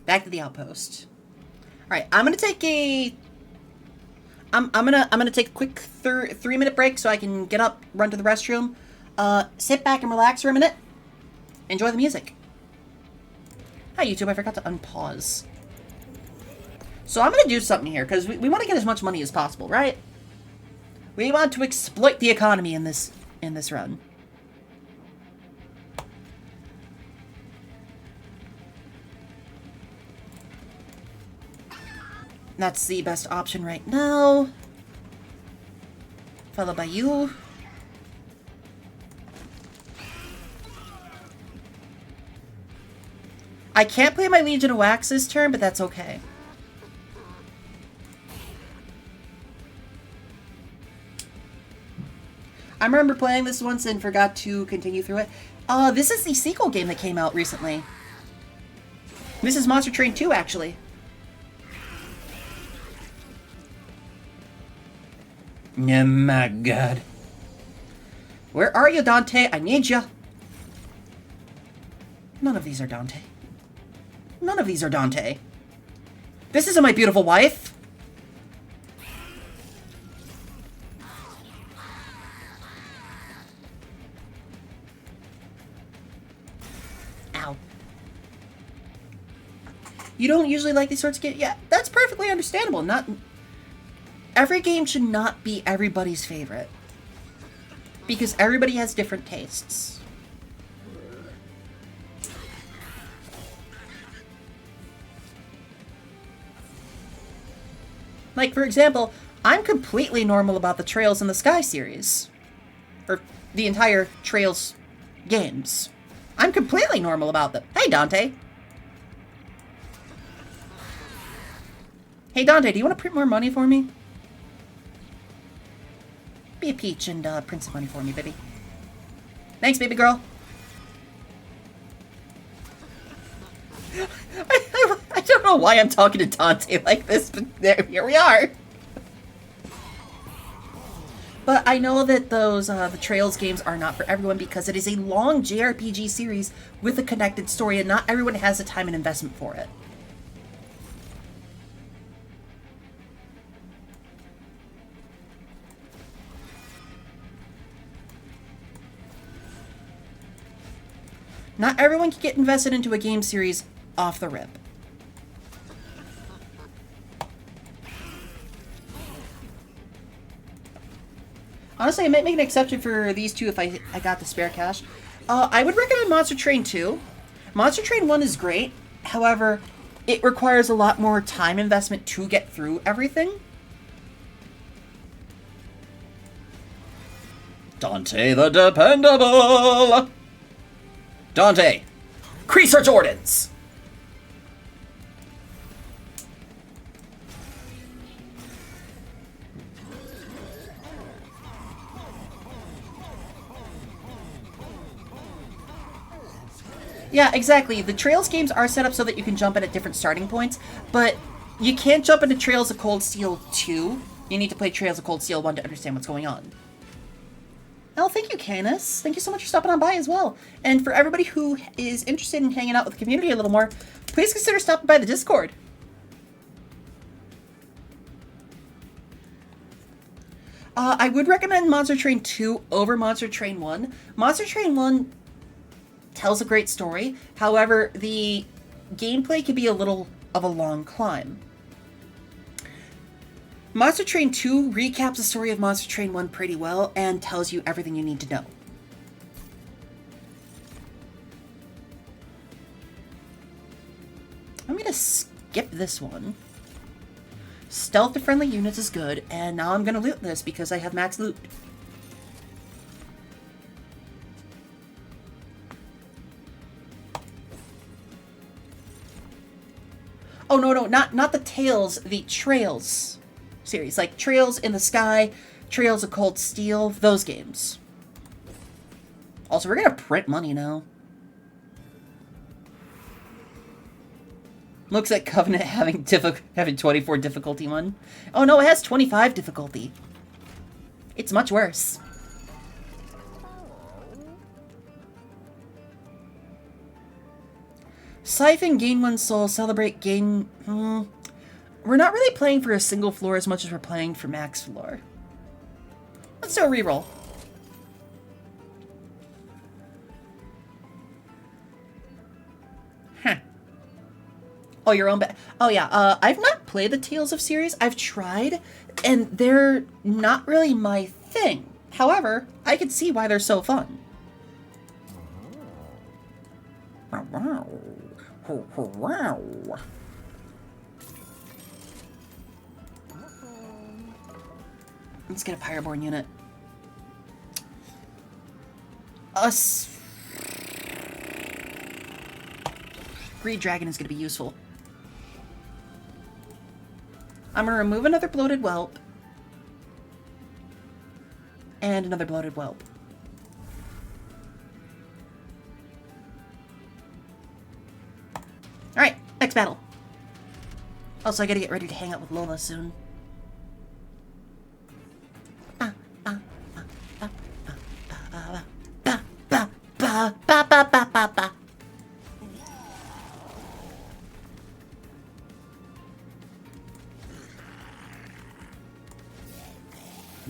Back to the outpost. All right, I'm gonna take a. I'm gonna take a quick 3-minute break so I can get up, run to the restroom, sit back and relax for a minute, enjoy the music. Hi YouTube, I forgot to unpause. So I'm gonna do something here because we want to get as much money as possible, right? We want to exploit the economy in this run. That's the best option right now. Followed by you. I can't play my Legion of Wax this turn, but that's okay. I remember playing this once and forgot to continue through it. This is the sequel game that came out recently. This is Monster Train 2, actually. Oh my god. Where are you, Dante? I need you. None of these are Dante. None of these are Dante. This isn't my beautiful wife. Ow. You don't usually like these sorts of games? Yeah, that's perfectly understandable. Not every game should not be everybody's favorite. Because everybody has different tastes. Like, for example, I'm completely normal about the Trails in the Sky series. Or the entire Trails games. I'm completely normal about them. Hey, Dante. Hey, Dante, do you want to print more money for me? Be a peach and print some money for me, baby. Thanks, baby girl. I don't know why I'm talking to Dante like this, but here we are. But I know that those the Trails games are not for everyone because it is a long JRPG series with a connected story, and not everyone has the time and investment for it. Not everyone can get invested into a game series off the rip. Honestly, I might make an exception for these two if I got the spare cash. I would recommend Monster Train 2. Monster Train 1 is great. However, it requires a lot more time investment to get through everything. Dante the Dependable! Dante, increase our Jordans! Yeah, exactly. The Trails games are set up so that you can jump in at different starting points, but you can't jump into Trails of Cold Steel 2. You need to play Trails of Cold Steel 1 to understand what's going on. Oh, thank you, Canis. Thank you so much for stopping on by as well. And for everybody who is interested in hanging out with the community a little more, please consider stopping by the Discord. I would recommend Monster Train 2 over Monster Train 1. Monster Train 1 tells a great story. However, the gameplay can be a little of a long climb. Monster Train 2 recaps the story of Monster Train 1 pretty well and tells you everything you need to know. I'm gonna skip this one. Stealth to friendly units is good, and now I'm gonna loot this because I have max loot. Oh, no, not the Tales, the Trails series. Like Trails in the Sky, Trails of Cold Steel, those games. Also, we're gonna print money now. Looks like Covenant having 24 difficulty one. Oh no, it has 25 difficulty. It's much worse. Siphon, gain 1 soul, celebrate, gain... We're not really playing for a single floor as much as we're playing for max floor. Let's do a reroll. Huh. Oh, your own oh yeah, I've not played the Tales of series. I've tried, and they're not really my thing. However, I can see why they're so fun. Let's get a Pyroborn unit. Greed Dragon is going to be useful. I'm going to remove another Bloated Whelp. And another Bloated Whelp. Alright, next battle. Also, I gotta get ready to hang out with Lola soon.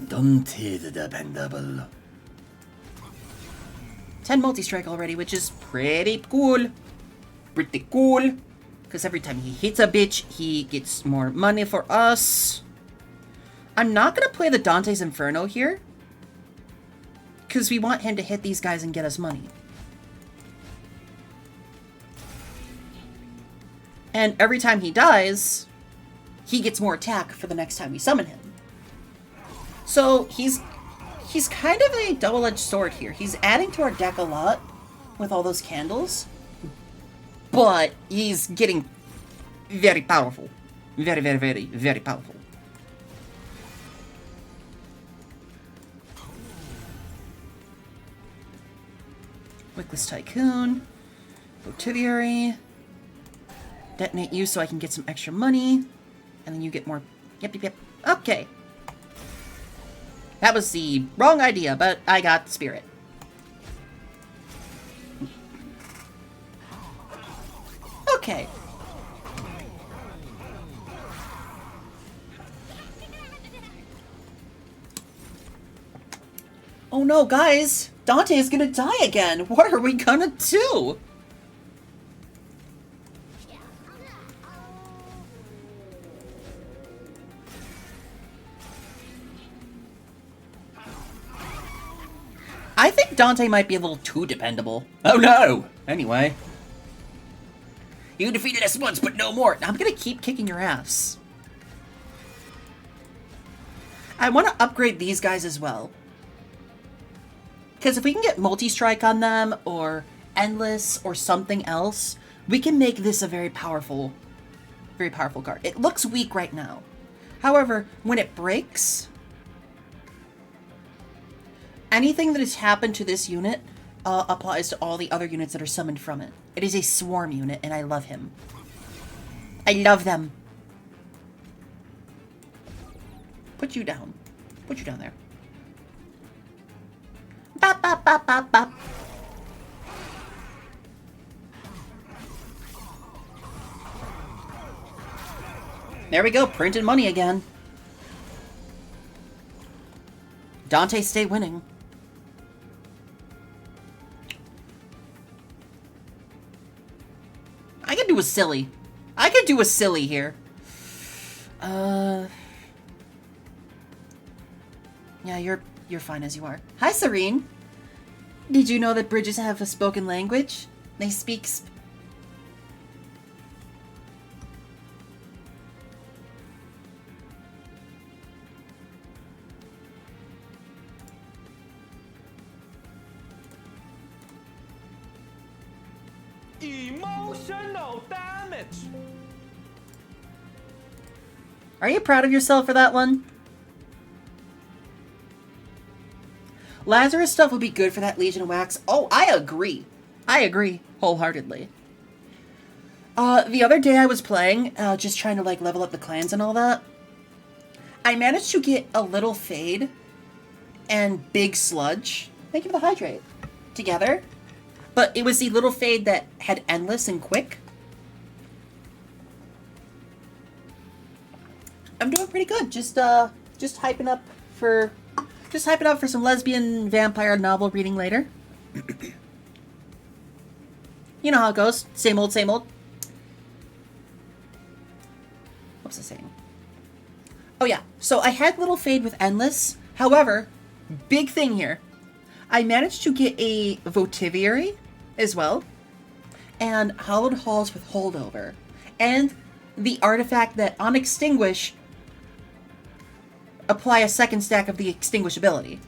Dante the Dependable. 10 multi-strike already, which is pretty cool. Pretty cool. Because every time he hits a bitch, he gets more money for us. I'm not going to play the Dante's Inferno here. Because we want him to hit these guys and get us money. And every time he dies, he gets more attack for the next time we summon him. So he's kind of a double-edged sword here. He's adding to our deck a lot with all those candles. But he's getting very powerful. Very, very, very, very powerful. Wickless Tycoon. Botiviary. Detonate you so I can get some extra money. And then you get more... Yep. Okay. That was the wrong idea, but I got the spirit. Okay. Oh no, guys! Dante is gonna die again! What are we gonna do? I think Dante might be a little too dependable. Oh no! Anyway. You defeated us once, but no more. I'm gonna keep kicking your ass. I want to upgrade these guys as well. Because if we can get multi-strike on them, or endless, or something else, we can make this a very powerful card. It looks weak right now. However, when it breaks, anything that has happened to this unit applies to all the other units that are summoned from it. It is a swarm unit, and I love him. I love them. Put you down. Put you down there. Bop, bop, bop, bop, bop. There we go, printing money again. Dante, stay winning. I can do a silly. I can do a silly here. Yeah, you're fine as you are. Hi, Serene. Did you know that bridges have a spoken language? They speak emotional damage. Are you proud of yourself for that one? Lazarus stuff would be good for that Legion of Wax. Oh, I agree. I agree wholeheartedly. The other day I was playing, just trying to like level up the clans and all that. I managed to get a little Fade and Big Sludge. Thank you for the hydrate. Together. But it was the little Fade that had Endless and Quick. I'm doing pretty good. Just hyping up for some lesbian vampire novel reading later. You know how it goes. Same old, same old. What's I saying? Oh yeah. So I had little Fade with Endless. However, big thing here. I managed to get a Vtuber as well. And Hallowed Halls with Holdover. And the artifact that on Extinguish apply a second stack of the Extinguish ability.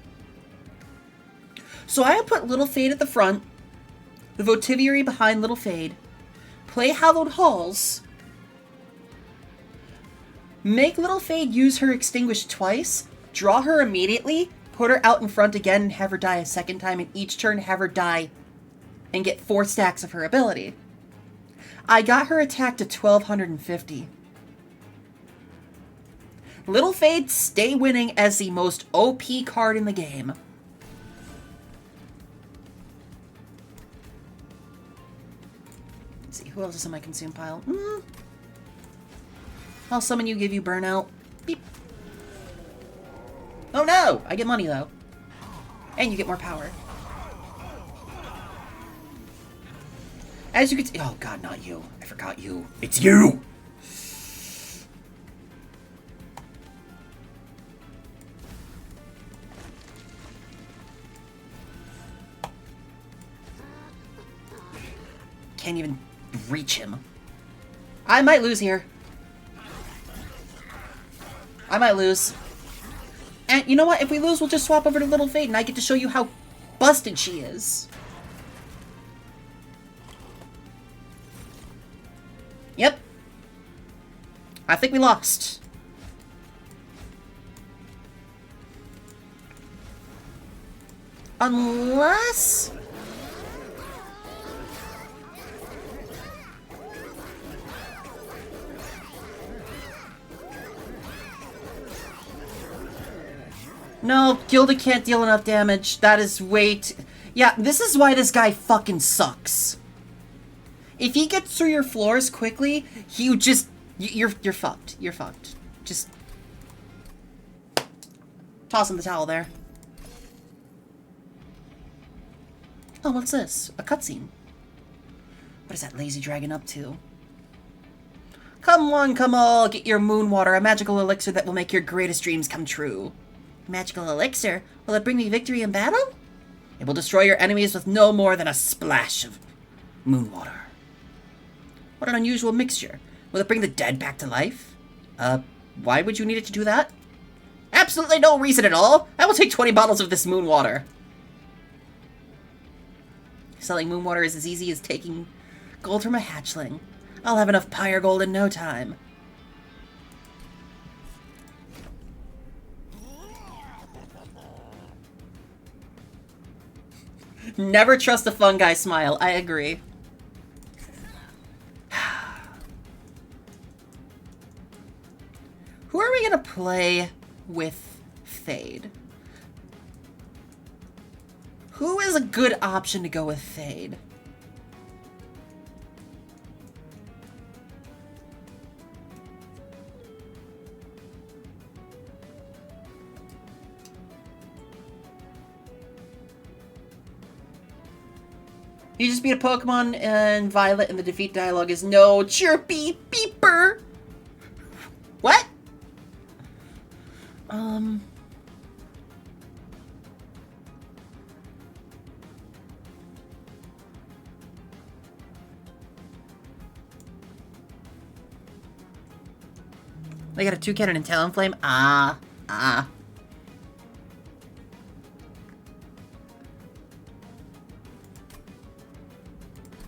So I put Little Fade at the front, the Vtuber behind Little Fade, play Hallowed Halls, make Little Fade use her Extinguish twice, draw her immediately, put her out in front again and have her die a second time, and each turn have her die and get 4 stacks of her ability. I got her attack to 1250. Little Fade stay winning as the most OP card in the game. Let's see, who else is in my consume pile? I'll summon you, give you burnout. Beep. Oh no! I get money though. And you get more power. As you can see— oh god, not you. I forgot you. It's you! Can't even reach him. I might lose here. I might lose. And you know what? If we lose, we'll just swap over to Little Fade and I get to show you how busted she is. Yep. I think we lost. Unless... No, Gilda can't deal enough damage. That is way too... Yeah, this is why this guy fucking sucks. If he gets through your floors quickly, you just... You're fucked. You're fucked. Just... Toss him the towel there. Oh, what's this? A cutscene. What is that lazy dragon up to? Come on, come all, get your moon water, a magical elixir that will make your greatest dreams come true. Magical elixir? Will it bring me victory in battle? It will destroy your enemies with no more than a splash of moon water. What an unusual mixture. Will it bring the dead back to life? Why would you need it to do that? Absolutely no reason at all. I will take 20 bottles of this moon water. Selling moon water is as easy as taking gold from a hatchling. I'll have enough pyre gold in no time. Never trust a fungi smile. I agree. Who are we gonna play with Fade? Who is a good option to go with Fade? You just beat a Pokemon and Violet and the defeat dialogue is no chirpy beeper. What? They got a Toucannon and Talonflame? Ah.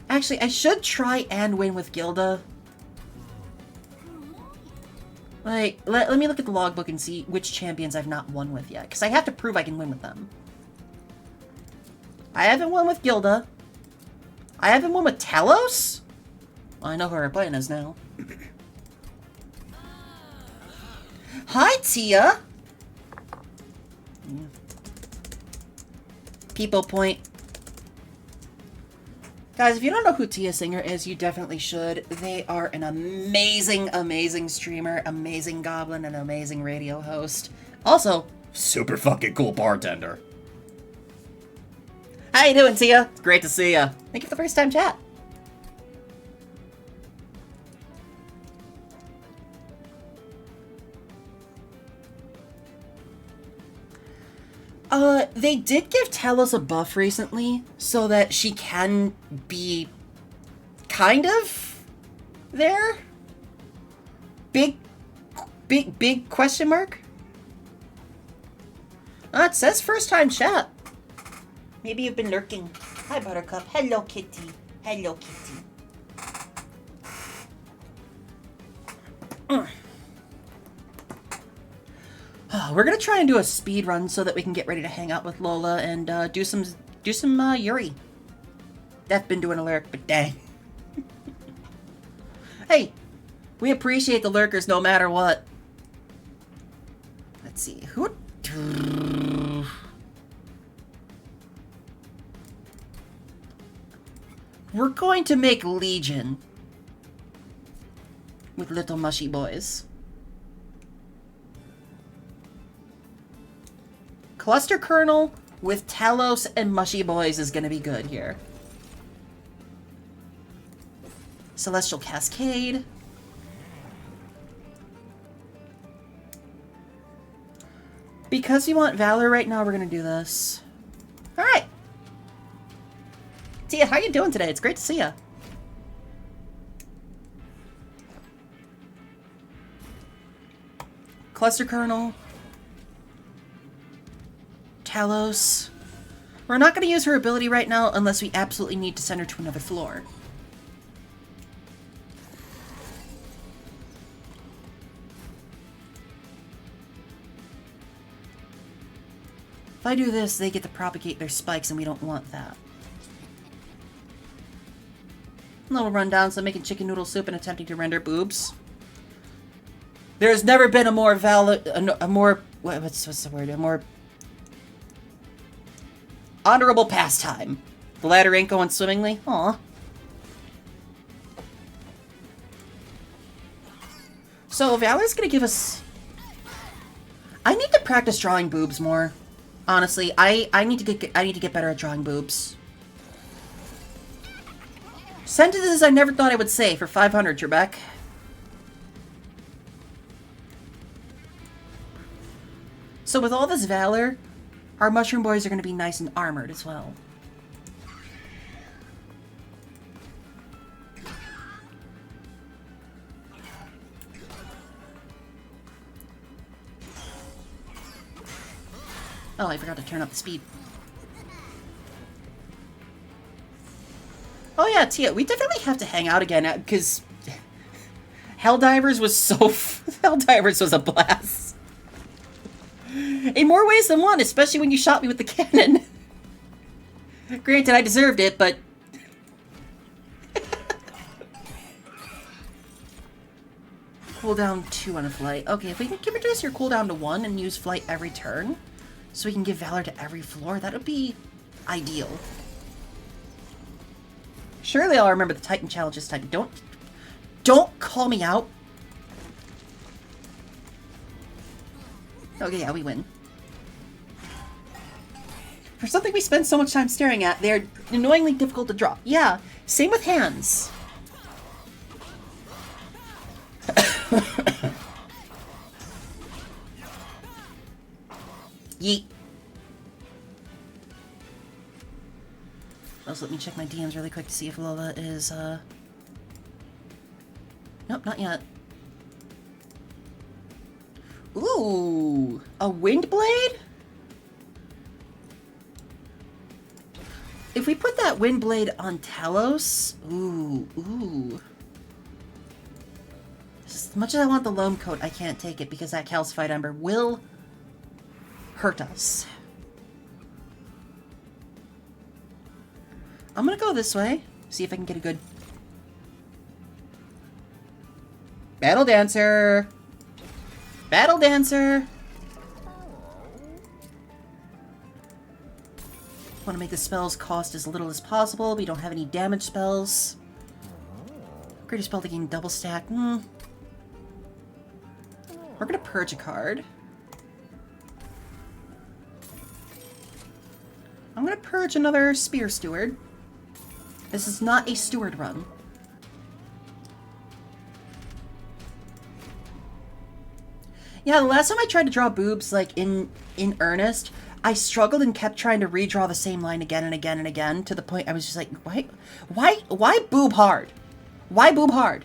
Actually, I should try and win with Gilda. Like, let me look at the logbook and see which champions I've not won with yet. Because I have to prove I can win with them. I haven't won with Gilda. I haven't won with Talos? Well, I know who our opponent is now. Hi, Tia! People point. Guys, if you don't know who Tia Singer is, you definitely should. They are an amazing, amazing streamer, amazing goblin, and amazing radio host. Also, super fucking cool bartender. How you doing, Tia? It's great to see ya. Thank you for the first time chat. They did give Talos a buff recently, so that she can be kind of there. Big question mark? It says first time chat. Maybe you've been lurking. Hi, Buttercup. Hello, Kitty. Hello, Kitty. We're gonna try and do a speed run so that we can get ready to hang out with Lola and do some Yuri. Death been doing a lurk, but dang. Hey, we appreciate the lurkers no matter what. Let's see who. We're going to make Legion with little mushy boys. Cluster Colonel with Talos and Mushy Boys is gonna be good here. Celestial Cascade. Because we want Valor right now, we're gonna do this. Alright. Tia, how you doing today? It's great to see ya. Cluster Colonel. Talos. We're not going to use her ability right now unless we absolutely need to send her to another floor. If I do this, they get to propagate their spikes, and we don't want that. A little rundown, so making chicken noodle soup and attempting to render boobs. There's never been a more valid, a more, what's the word? A more honorable pastime. The ladder ain't going swimmingly. Aw. So Valor's gonna give us... I need to practice drawing boobs more. Honestly, I need to get better at drawing boobs. Sentences I never thought I would say for 500, Trebek. So with all this Valor, our Mushroom Boys are going to be nice and armored as well. Oh, I forgot to turn up the speed. Oh yeah, Tia, we definitely have to hang out again, because Helldivers was so... Helldivers was a blast. In more ways than one, especially when you shot me with the cannon. Granted, I deserved it, but... Cooldown 2 on a flight. Okay, if we can reduce your cooldown to 1 and use flight every turn, so we can give Valor to every floor, that would be ideal. Surely I'll remember the Titan challenge this time. Don't call me out. Okay, yeah, we win. For something we spend so much time staring at, they're annoyingly difficult to draw. Yeah, same with hands. Yeet. Also, let me check my DMs really quick to see if Lola is, Nope, not yet. Ooh, a wind blade? If we put that wind blade on Talos, ooh. As much as I want the loam coat, I can't take it because that calcified ember will hurt us. I'm gonna go this way, see if I can get a good... Battle Dancer! Battle Dancer! Want to make the spells cost as little as possible. We don't have any damage spells. Greatest spell to gain double stack. We're gonna purge a card. I'm gonna purge another Spear Steward. This is not a steward run. Yeah, the last time I tried to draw boobs, like, in earnest, I struggled and kept trying to redraw the same line again and again and again, to the point I was just like, why boob hard? Why boob hard?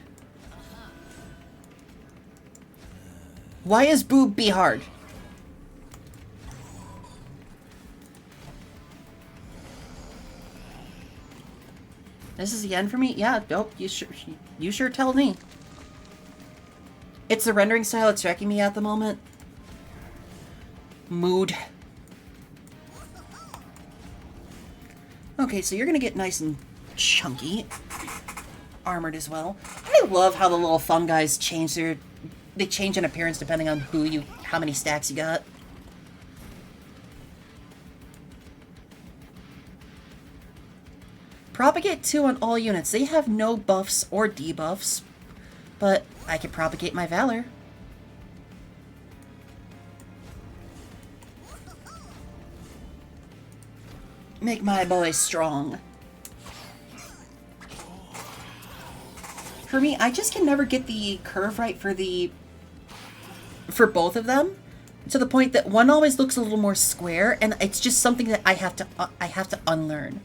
Why is boob be hard? This is the end for me? Yeah, nope, you sure tell me. It's the rendering style that's wrecking me at the moment. Mood. Okay, so you're gonna get nice and chunky. Armored as well. I love how the little fungi change they change in appearance depending on how many stacks you got. Propagate 2 on all units. They have no buffs or debuffs, but I can propagate my Valor. Make my boy strong. For me, I just can never get the curve right for both of them, to the point that one always looks a little more square, and it's just something that I have to unlearn.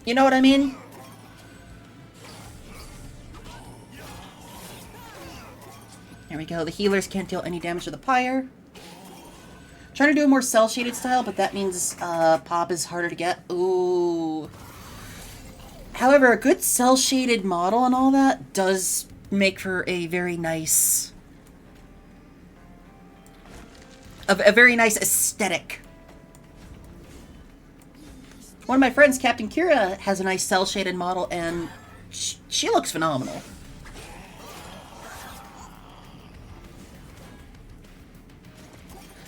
You know what I mean? There we go. The healers can't deal any damage to the pyre. Trying to do a more cell-shaded style, but that means pop is harder to get. Ooh. However, a good cell-shaded model and all that does make for a very nice... a very nice aesthetic. One of my friends, Captain Kira, has a nice cell-shaded model, and she looks phenomenal.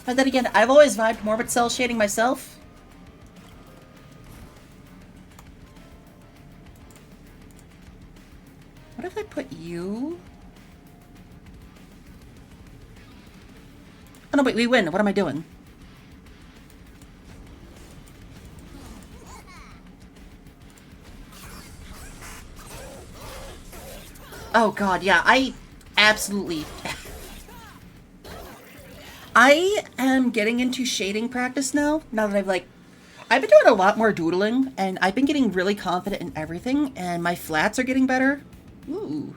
But then again, I've always vibed more with cell shading myself. What if I put you? Oh no, wait, we win. What am I doing? Oh god, yeah, I absolutely... I am getting into shading practice now that I've been doing a lot more doodling, and I've been getting really confident in everything, and my flats are getting better. Ooh.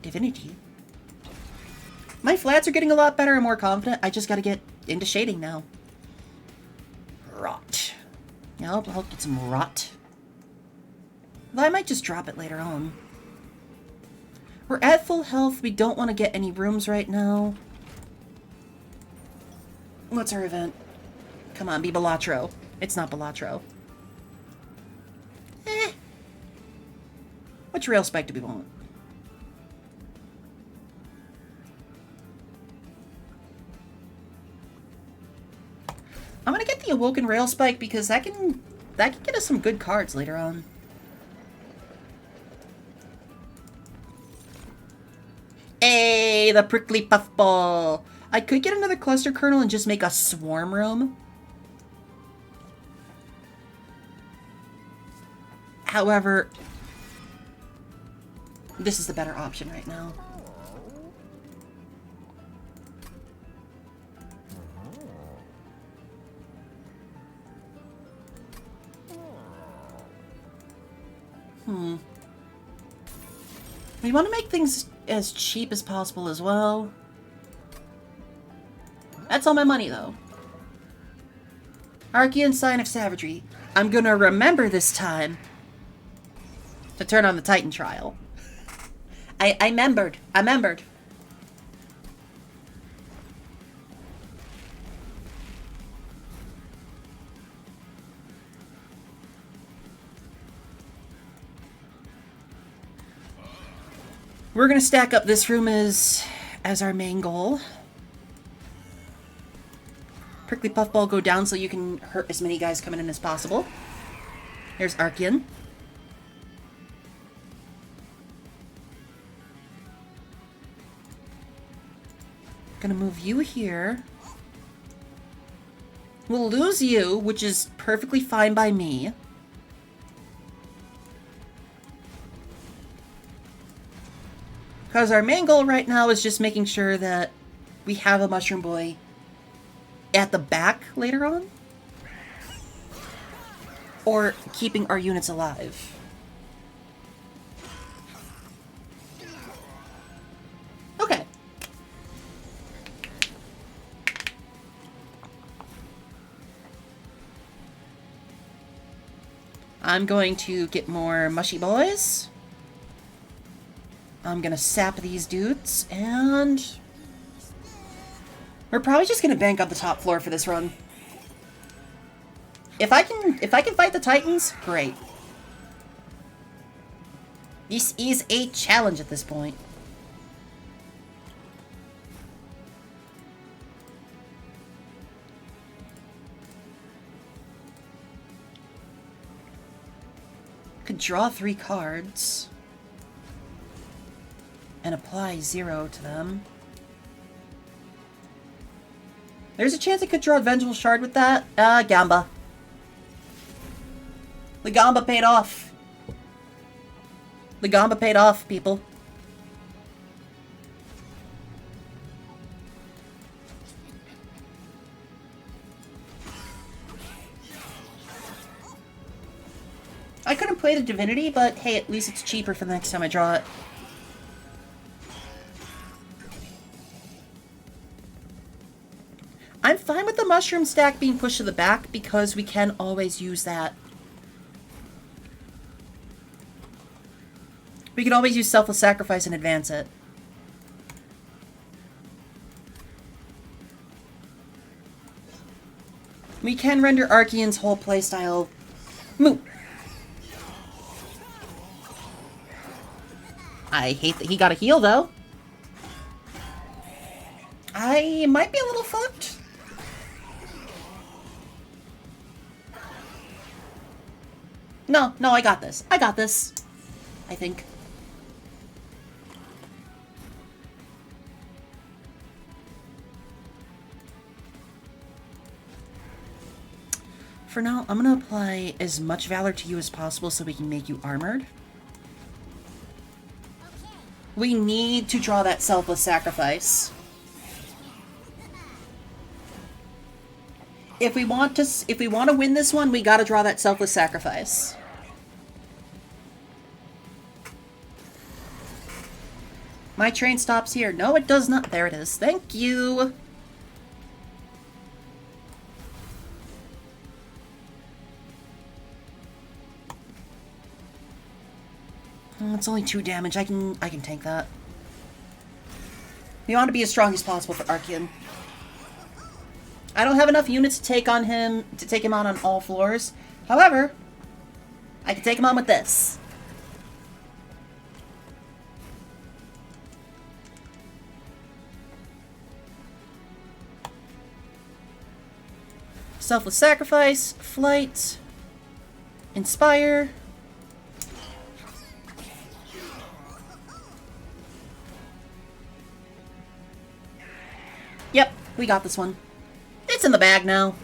Divinity. My flats are getting a lot better and more confident. I just gotta get into shading now. Rot. Yeah, I'll get some rot. Though I might just drop it later on. We're at full health. We don't want to get any rooms right now. What's our event? Come on, be Balatro. It's not Balatro. Which rail spike do we want? I'm gonna get the Awoken Rail Spike because that can get us some good cards later on. Hey, the Prickly Puffball! I could get another Cluster Kernel and just make a Swarm Room. However, this is the better option right now. We want to make things as cheap as possible as well. That's all my money, though. Archean Sign of Savagery. I'm gonna remember this time to turn on the Titan Trial. I remembered. I remembered. We're gonna stack up this room as our main goal. Prickly Puffball, go down so you can hurt as many guys coming in as possible. There's Archean. Gonna move you here. We'll lose you, which is perfectly fine by me. Because our main goal right now is just making sure that we have a Mushroom Boy at the back later on. Or keeping our units alive. Okay. I'm going to get more Mushy Boys. I'm gonna sap these dudes, and we're probably just gonna bank on the top floor for this run. If I can fight the Titans, great. This is a challenge at this point. Could draw 3 cards and apply 0 to them. There's a chance I could draw a Vengeful Shard with that. Gamba. The Gamba paid off. The Gamba paid off, people. I couldn't play the Divinity, but hey, at least it's cheaper for the next time I draw it. I'm fine with the mushroom stack being pushed to the back because we can always use that. We can always use Selfless Sacrifice and advance it. We can render Archean's whole playstyle moot. I hate that he got a heal, though. I might be a little fucked. No, I got this. I got this. I think. For now, I'm going to apply as much Valor to you as possible so we can make you armored. We need to draw that selfless sacrifice. If we want to win this one, we got to draw that selfless sacrifice. My train stops here. No, it does not. There it is. Thank you. It's only 2 damage. I can tank that. We want to be as strong as possible for Archean. I don't have enough units to take him on all floors. However, I can take him on with this. Selfless sacrifice, flight, inspire. Yep, we got this one. It's in the bag now.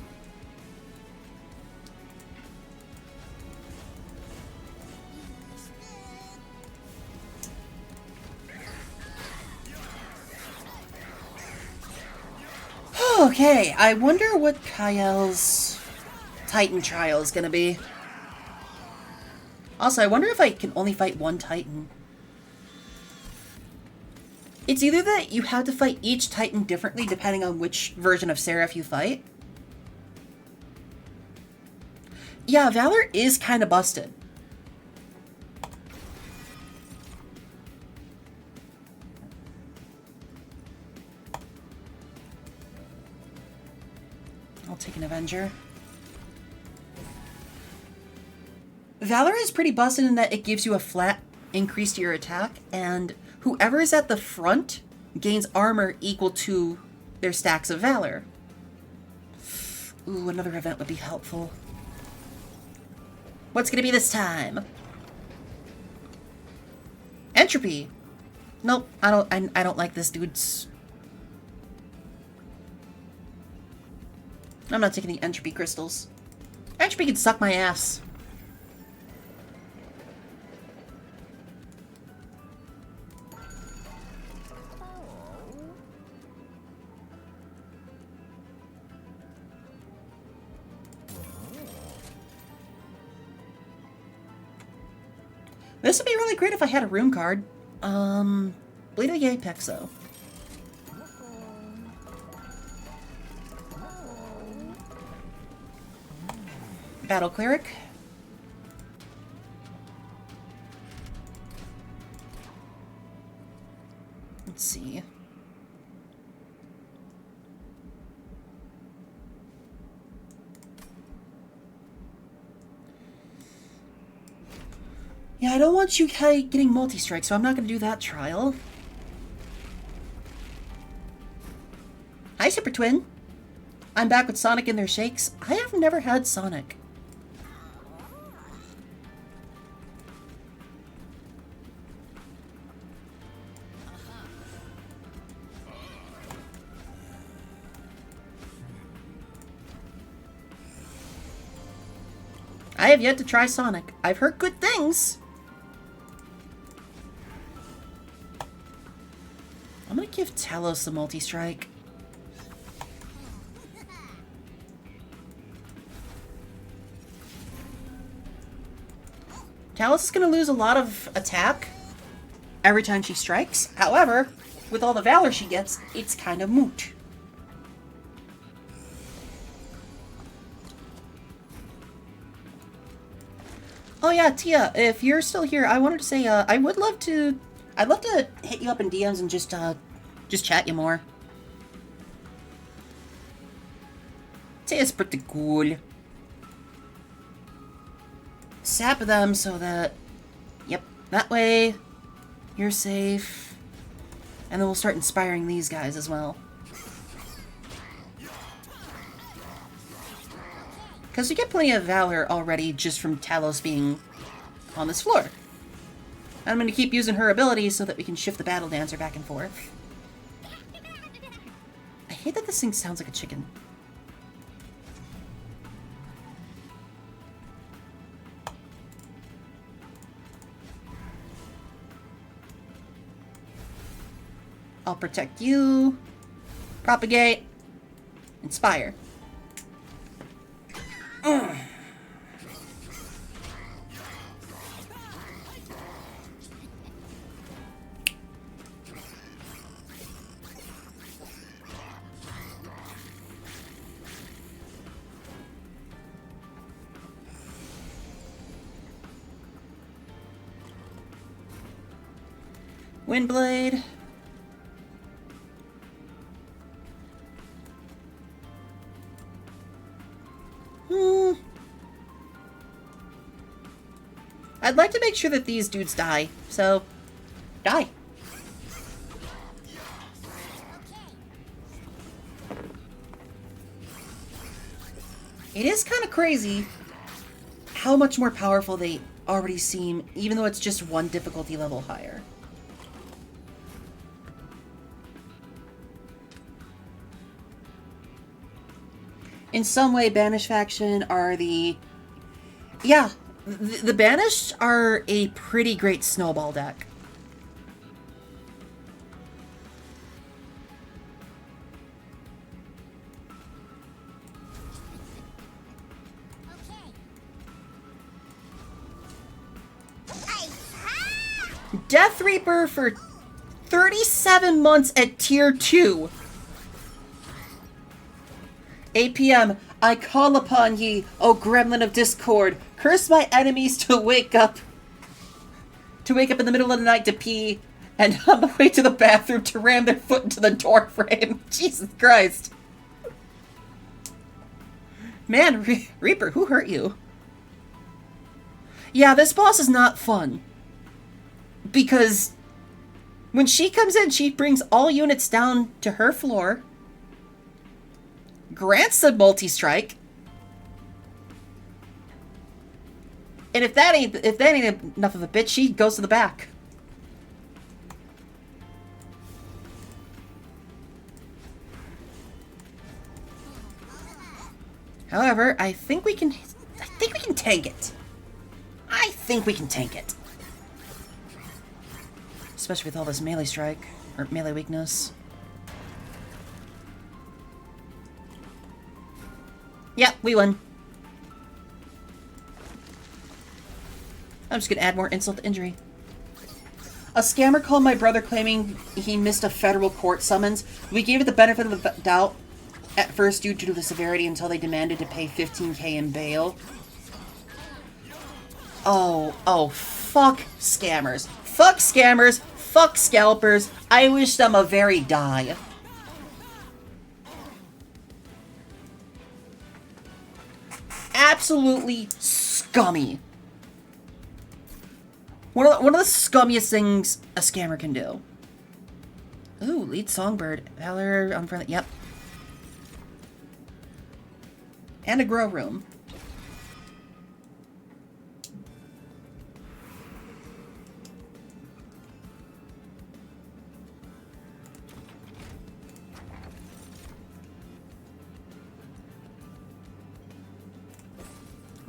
Okay, I wonder what Kael's Titan trial is gonna be. Also, I wonder if I can only fight one Titan. It's either that you have to fight each Titan differently depending on which version of Seraph you fight. Yeah, Valor is kind of busted. I'll take an Avenger. Valor is pretty busted in that it gives you a flat increase to your attack, and whoever is at the front gains armor equal to their stacks of Valor. Ooh, another event would be helpful. What's gonna be this time? Entropy. Nope, I don't like this dude's. I'm not taking the entropy crystals. Entropy can suck my ass. This would be really great if I had a rune card. Blade of the Apex, though. Battle Cleric. Let's see. Yeah, I don't want you getting multi-strike, so I'm not going to do that trial. Hi, Super Twin. I'm back with Sonic and their shakes. I have never had Sonic. I have yet to try Sonic. I've heard good things. I'm gonna give Talos the multi-strike. Talos is gonna lose a lot of attack every time she strikes. However, with all the Valor she gets, it's kind of moot. Oh yeah, Tia, if you're still here, I wanted to say, I'd love to hit you up in DMs and just chat you more. Tia's pretty cool. Sap them so that, yep, that way you're safe. And then we'll start inspiring these guys as well. Because we get plenty of Valor already just from Talos being on this floor. I'm going to keep using her abilities so that we can shift the Battle Dancer back and forth. I hate that this thing sounds like a chicken. I'll protect you. Propagate. Inspire. Ugh. Windblade. I'd like to make sure that these dudes die, so die. It is kind of crazy how much more powerful they already seem, even though it's just one difficulty level higher. In some way, Banished faction are the... Yeah, the Banished are a pretty great snowball deck. Death Reaper for 37 months at tier 2. APM, I call upon ye, O gremlin of discord, curse my enemies to wake up in the middle of the night to pee, and on the way to the bathroom to ram their foot into the door frame. Jesus Christ. Man, Reaper, who hurt you? Yeah, this boss is not fun. Because when she comes in, she brings all units down to her floor, grants the multi-strike, and if that ain't enough of a bitch, she goes to the back. However, I think we can tank it. I think we can tank it. Especially with all this melee strike, or melee weakness. Yeah, we won. I'm just gonna add more insult to injury. A scammer called my brother claiming he missed a federal court summons. We gave it the benefit of the doubt at first due to the severity until they demanded to pay $15K in bail. Oh, fuck scammers. Fuck scammers. Fuck scalpers. I wish them a very die. Absolutely scummy. One of the scummiest things a scammer can do. Ooh, lead songbird. Valor, unfriendly. Yep. And a grow room.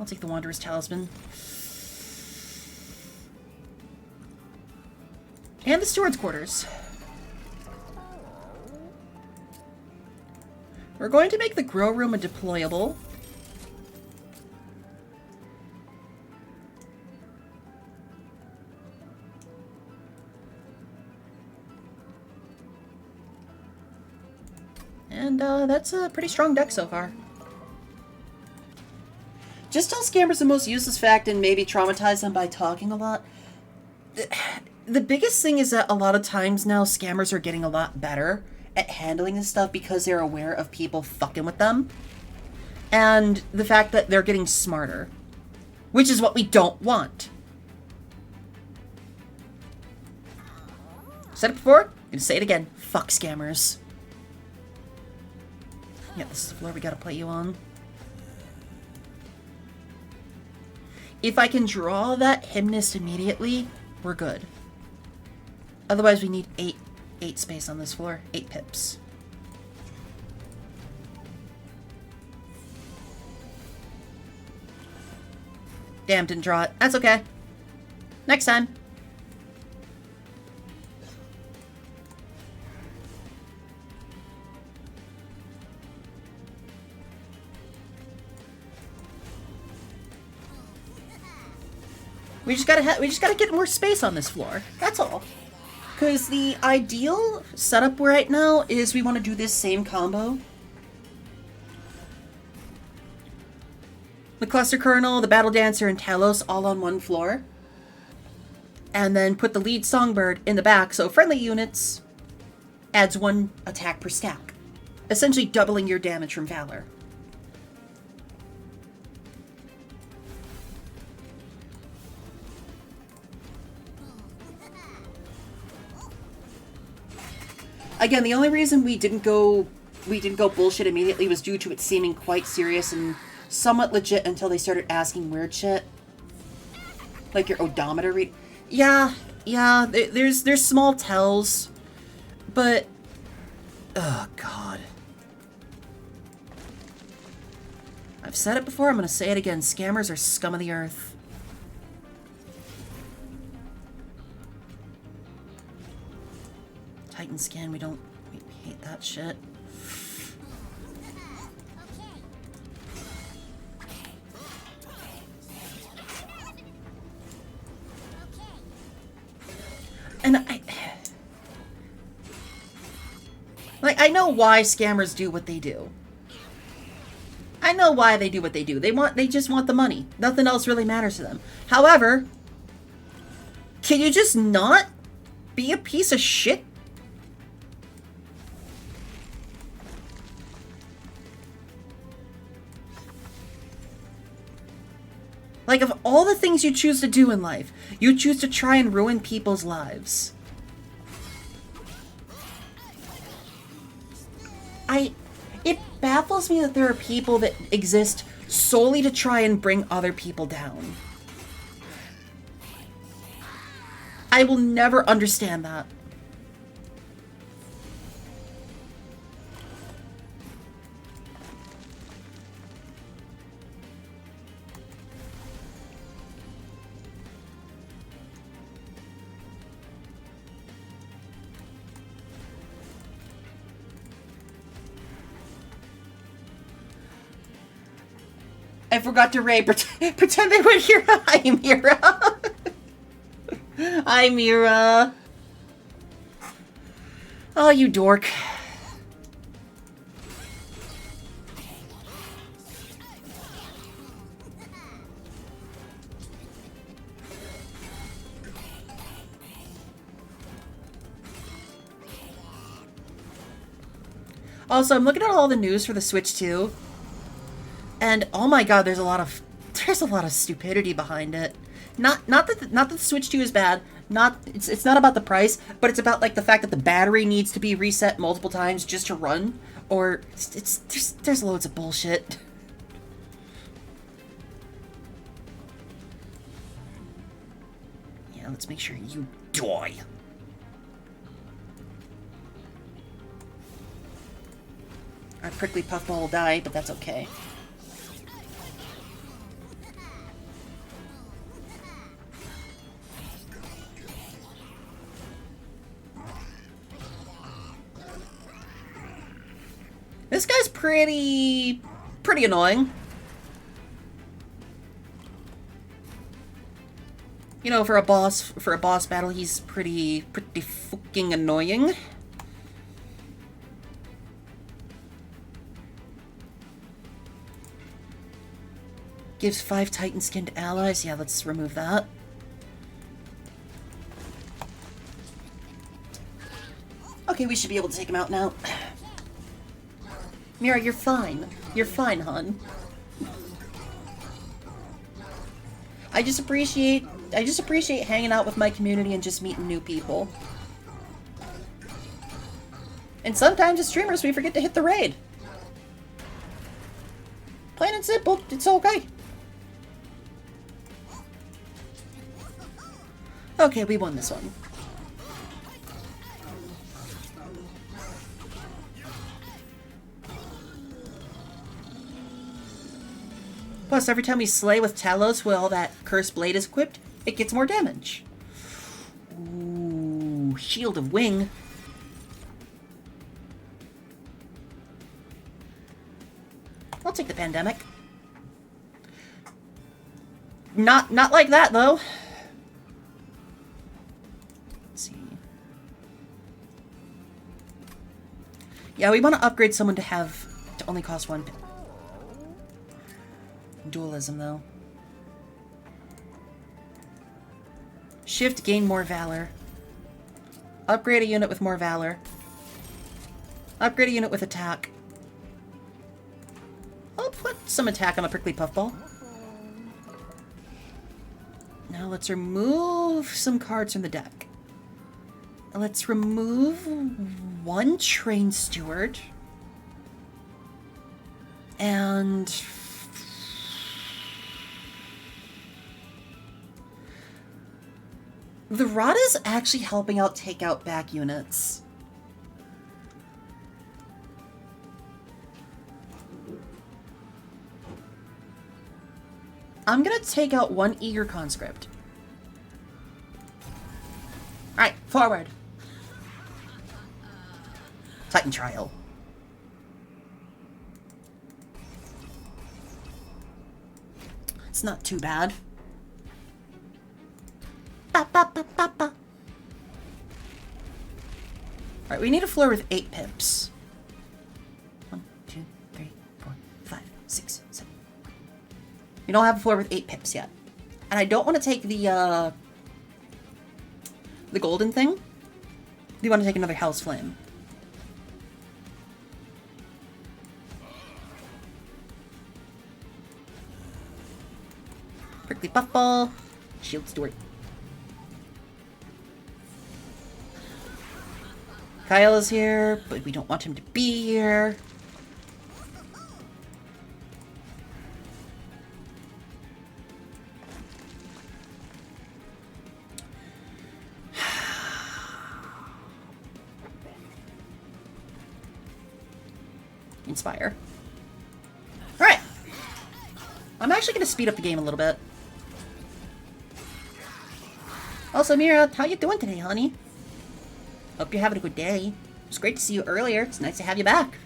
I'll take the Wanderer's Talisman. And the Steward's Quarters. We're going to make the grow room a deployable. And that's a pretty strong deck so far. Just tell scammers the most useless fact and maybe traumatize them by talking a lot. The biggest thing is that a lot of times now scammers are getting a lot better at handling this stuff because they're aware of people fucking with them. And the fact that they're getting smarter. Which is what we don't want. Said it before, I'm gonna say it again. Fuck scammers. Yeah, this is the floor we gotta play you on. If I can draw that Hymnist immediately, we're good. Otherwise, we need 8 space on this floor. 8 pips. Damn, didn't draw it. That's okay. Next time. We just gotta get more space on this floor. That's all. Because the ideal setup right now is we want to do this same combo. The Cluster Colonel, the Battle Dancer, and Talos all on one floor. And then put the lead Songbird in the back, so friendly units adds 1 attack per stack. Essentially doubling your damage from Valor. Again, the only reason we didn't go bullshit immediately was due to it seeming quite serious and somewhat legit until they started asking weird shit. Like your odometer read. Yeah, there's small tells, but oh god. I've said it before, I'm gonna say it again. Scammers are scum of the earth. Titan scan, we hate that shit. And I know why scammers do what they do. I know why they do what they do. They just want the money. Nothing else really matters to them. However, can you just not be a piece of shit? Like, of all the things you choose to do in life, you choose to try and ruin people's lives. It baffles me that there are people that exist solely to try and bring other people down. I will never understand that. I forgot to raid. Pretend they were here. Hi, Mira. Hi, Mira. Oh, you dork. Also, I'm looking at all the news for the Switch 2. And oh my god, there's a lot of stupidity behind it. Not that the Switch 2 is bad. It's not about the price, but it's about like the fact that the battery needs to be reset multiple times just to run, or there's loads of bullshit. Yeah, let's make sure you die. Our prickly puffball will die, but that's okay. This guy's pretty annoying. You know, for a boss battle, he's pretty fucking annoying. Gives 5 Titan skinned allies. Yeah, let's remove that. Okay, we should be able to take him out now. Mira, you're fine. You're fine, hon. I just appreciate hanging out with my community and just meeting new people. And sometimes as streamers, we forget to hit the raid. Plain and simple, it's okay. Okay, we won this one. Plus, every time we slay with Talos while that cursed blade is equipped, it gets more damage. Ooh, Shield of Wing. I'll take the pandemic. Not like that, though. Let's see. Yeah, we want to upgrade someone to only cost 1. Dualism, though. Shift, gain more valor. Upgrade a unit with more valor. Upgrade a unit with attack. I'll put some attack on a prickly puffball. Now let's remove some cards from the deck. Let's remove 1 train steward. And the rod is actually helping out take out back units. I'm gonna take out 1 eager conscript. Alright, forward. Titan trial. It's not too bad. Ba, ba, ba, ba, ba. Alright, we need a floor with 8 pips. 1, 2, 3, 4, 5, 6, 7. We don't have a floor with 8 pips yet. And I don't want to take the golden thing. We want to take another Hell's Flame. Prickly Puffball. Shield Steward. Kyle is here, but we don't want him to be here. Inspire. Alright. I'm actually going to speed up the game a little bit. Also, Mira, how you doing today, honey? Hope you're having a good day. It was great to see you earlier. It's nice to have you back.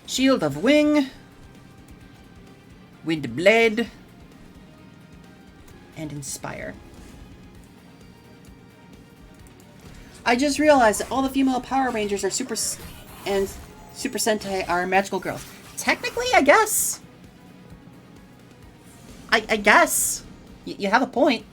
Shield of Wing. Wind Blade. And Inspire. I just realized that all the female Power Rangers are Super Sentai are magical girls. Technically, I guess. I guess. You have a point.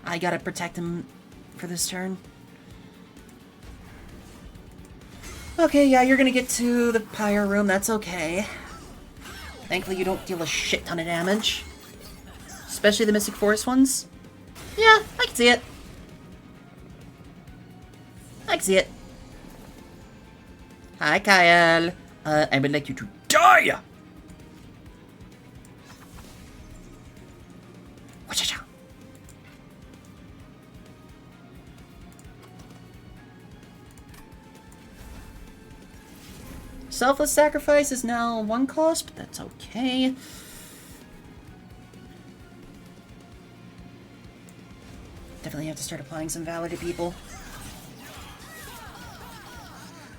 I gotta protect him for this turn. Okay, yeah, you're gonna get to the pyre room. That's okay. Thankfully, you don't deal a shit ton of damage. Especially the Mystic Forest ones. Yeah, I can see it. I can see it. Hi, Kyle. I would like you to die! Wacha-cha. Selfless Sacrifice is now 1 cost, but that's okay. Definitely have to start applying some valor to people.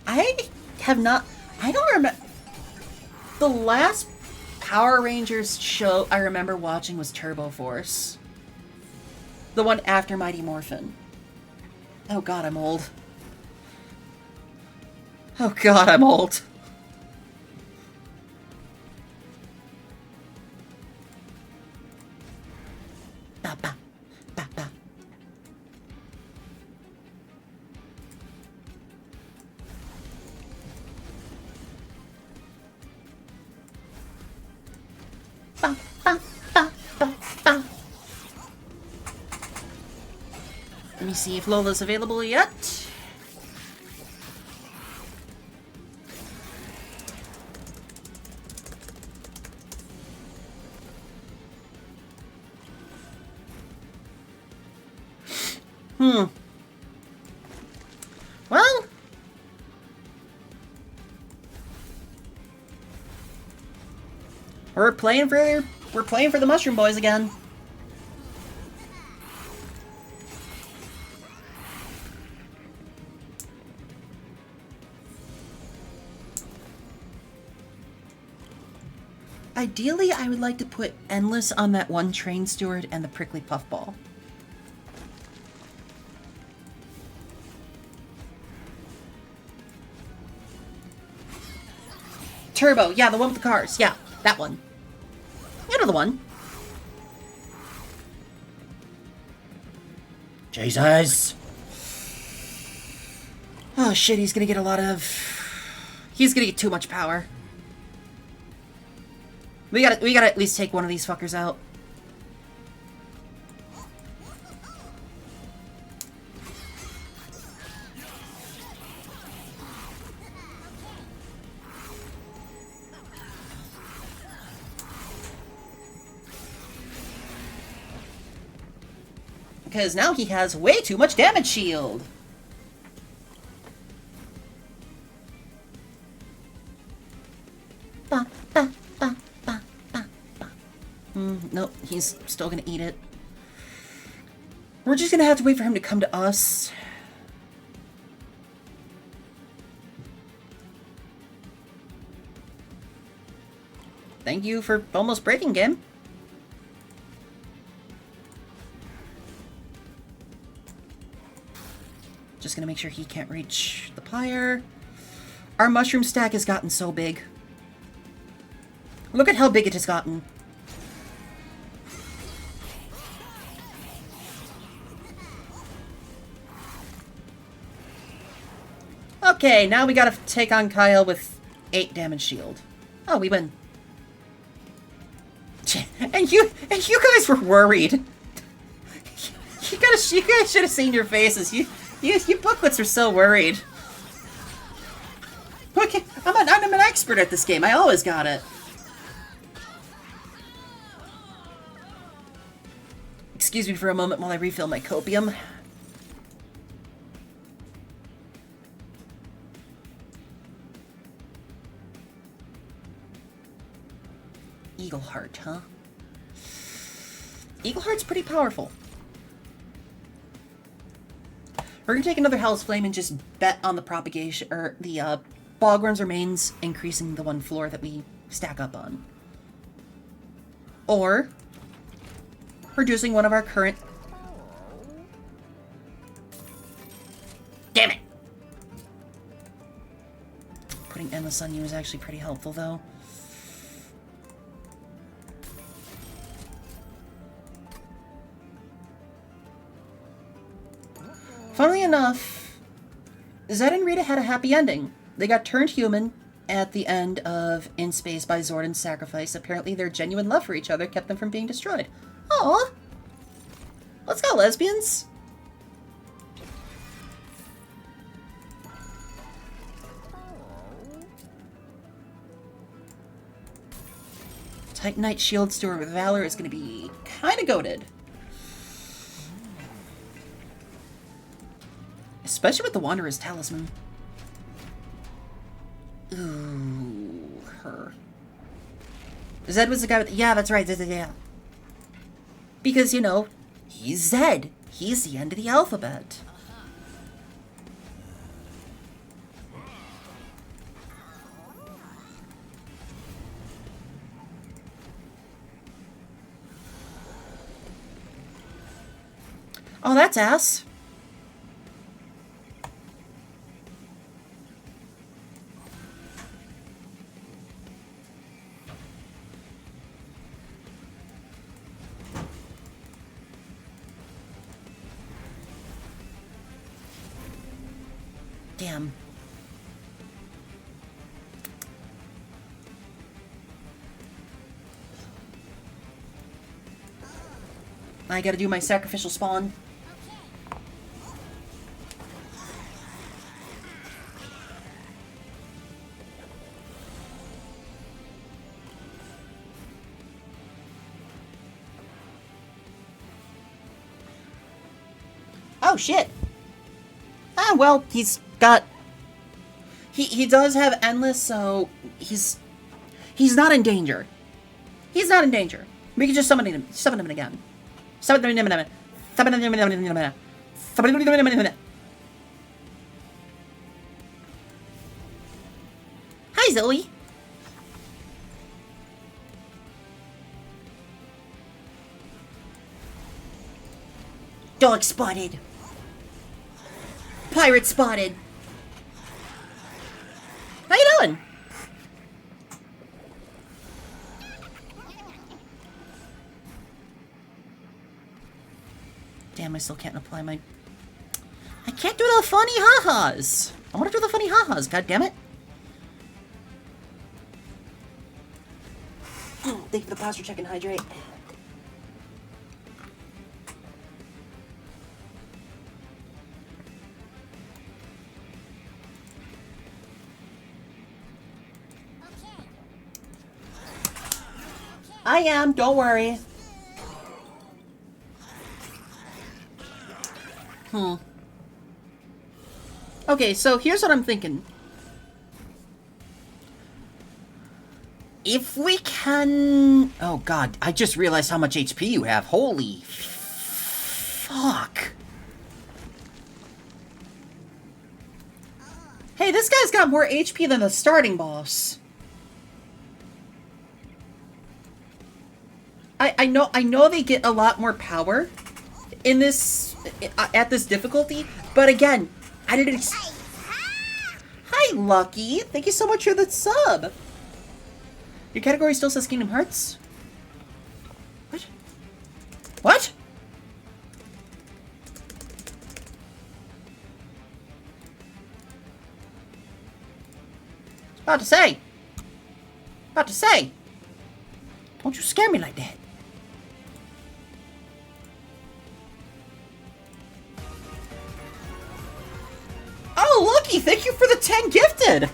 I don't remember. The last Power Rangers show I remember watching was Turbo Force. The one after Mighty Morphin. Oh god, I'm old. Oh god, I'm old. Ba, ba, see if Lola's available yet. Well, we're playing for the Mushroom Boys again. Ideally, I would like to put Endless on that one Train Steward and the Prickly Puffball. Turbo, yeah, the one with the cars. Yeah, that one. You know the one. Jesus. Oh shit, he's gonna get a lot of... He's gonna get too much power. We gotta at least take one of these fuckers out. Because now he has way too much damage shield. Ba, ba, ba, ba, ba, ba. Nope, he's still gonna eat it. We're just gonna have to wait for him to come to us. Thank you for almost breaking, game. Just gonna make sure he can't reach the pyre. Our mushroom stack has gotten so big. Look at how big it has gotten. Okay, now we gotta take on Kyle with 8 damage shield. Oh, we win. And you guys were worried. You guys should have seen your faces. You booklets are so worried. Okay, I'm an expert at this game. I always got it. Excuse me for a moment while I refill my copium. Eagle Heart, huh? Eagle Heart's pretty powerful. We're gonna take another Hell's Flame and just bet on the propagation, or the Bogworm's remains increasing the one floor that we stack up on. Or reducing one of our current... Damn it! Putting Endless on you is actually pretty helpful, though. Funnily enough, Zed and Rita had a happy ending. They got turned human at the end of In Space by Zordon's sacrifice. Apparently their genuine love for each other kept them from being destroyed. Aww! Let's go, lesbians! Titanite Shield Steward with Valor is going to be kind of goated. Especially with the Wanderer's Talisman. Ooh, her. Zed was the guy with... Yeah, that's right. Yeah. Because, you know, he's Zed. He's the end of the alphabet. Oh, that's ass. Damn. I gotta do my sacrificial spawn. Oh, shit. Ah, well, he's got... He does have endless, so he's not in danger. He's not in danger. We can just summon him again. Summon him again. Hi, Zoe. Dog spotted. Pirate spotted. How you doing? Damn, I still can't apply my... I can't do the funny ha-has. I want to do the funny ha-has, god damn it. Thank you for the posture check and hydrate. I am, don't worry. Okay, so here's what I'm thinking. If we can... Oh god, I just realized how much HP you have. Holy... fuck. Hey, this guy's got more HP than the starting boss. I know they get a lot more power in this at this difficulty, but again, I didn't. Hi, Lucky. Thank you so much for the sub. Your category still says Kingdom Hearts. What? What? About to say. About to say. Don't you scare me like that. Oh, Lucky, thank you for the 10 gifted!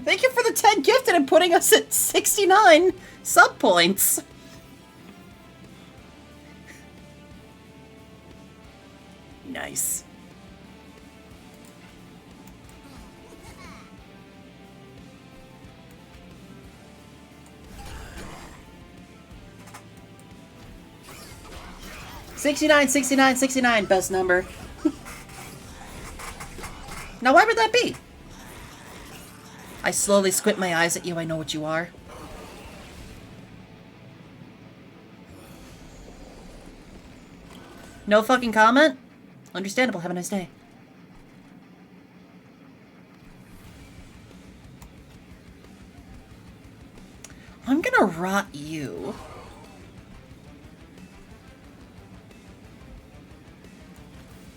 Thank you for the 10 gifted and putting us at 69 sub points. Nice. $69, best number. Now, why would that be? I slowly squint my eyes at you. I know what you are. No fucking comment? Understandable. Have a nice day. I'm gonna rot you.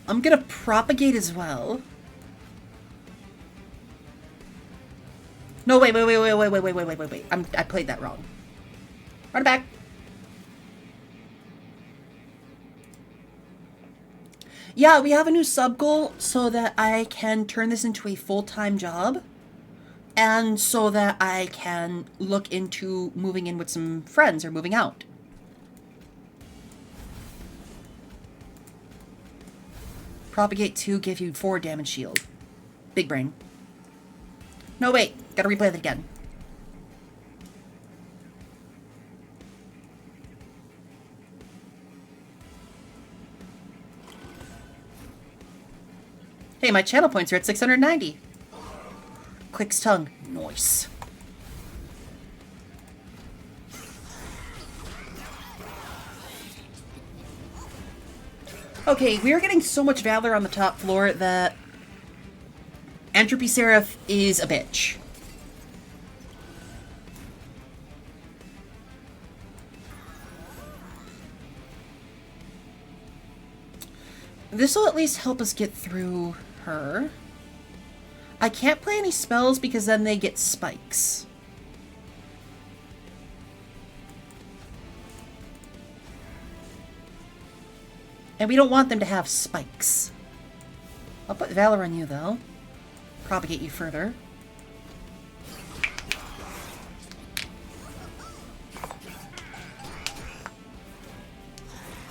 I'm gonna propagate as well. No, wait. I played that wrong. Run it back. Yeah, we have a new sub goal so that I can turn this into a full-time job. And so that I can look into moving in with some friends or moving out. Propagate 2, give you 4 damage shield. Big brain. No, wait. Gotta replay that again. Hey, my channel points are at 690. Quick's tongue. Nice. Okay, we are getting so much Valor on the top floor that Entropy Seraph is a bitch. This will at least help us get through her. I can't play any spells because then they get spikes. And we don't want them to have spikes. I'll put Valor on you, though. Propagate you further.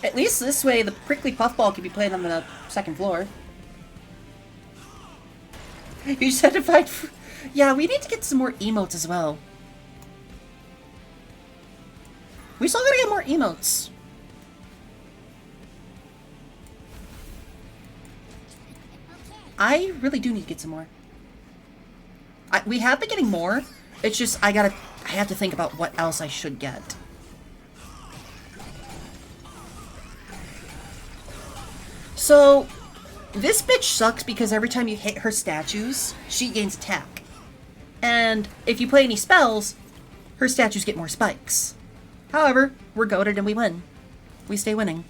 At least this way, the prickly puffball can be played on the second floor. You just had to find... Yeah, we need to get some more emotes as well. We still gotta get more emotes. I really do need to get some more. We have been getting more. It's just, I have to think about what else I should get. So, this bitch sucks because every time you hit her statues, she gains attack. And if you play any spells, her statues get more spikes. However, we're goated and we win. We stay winning.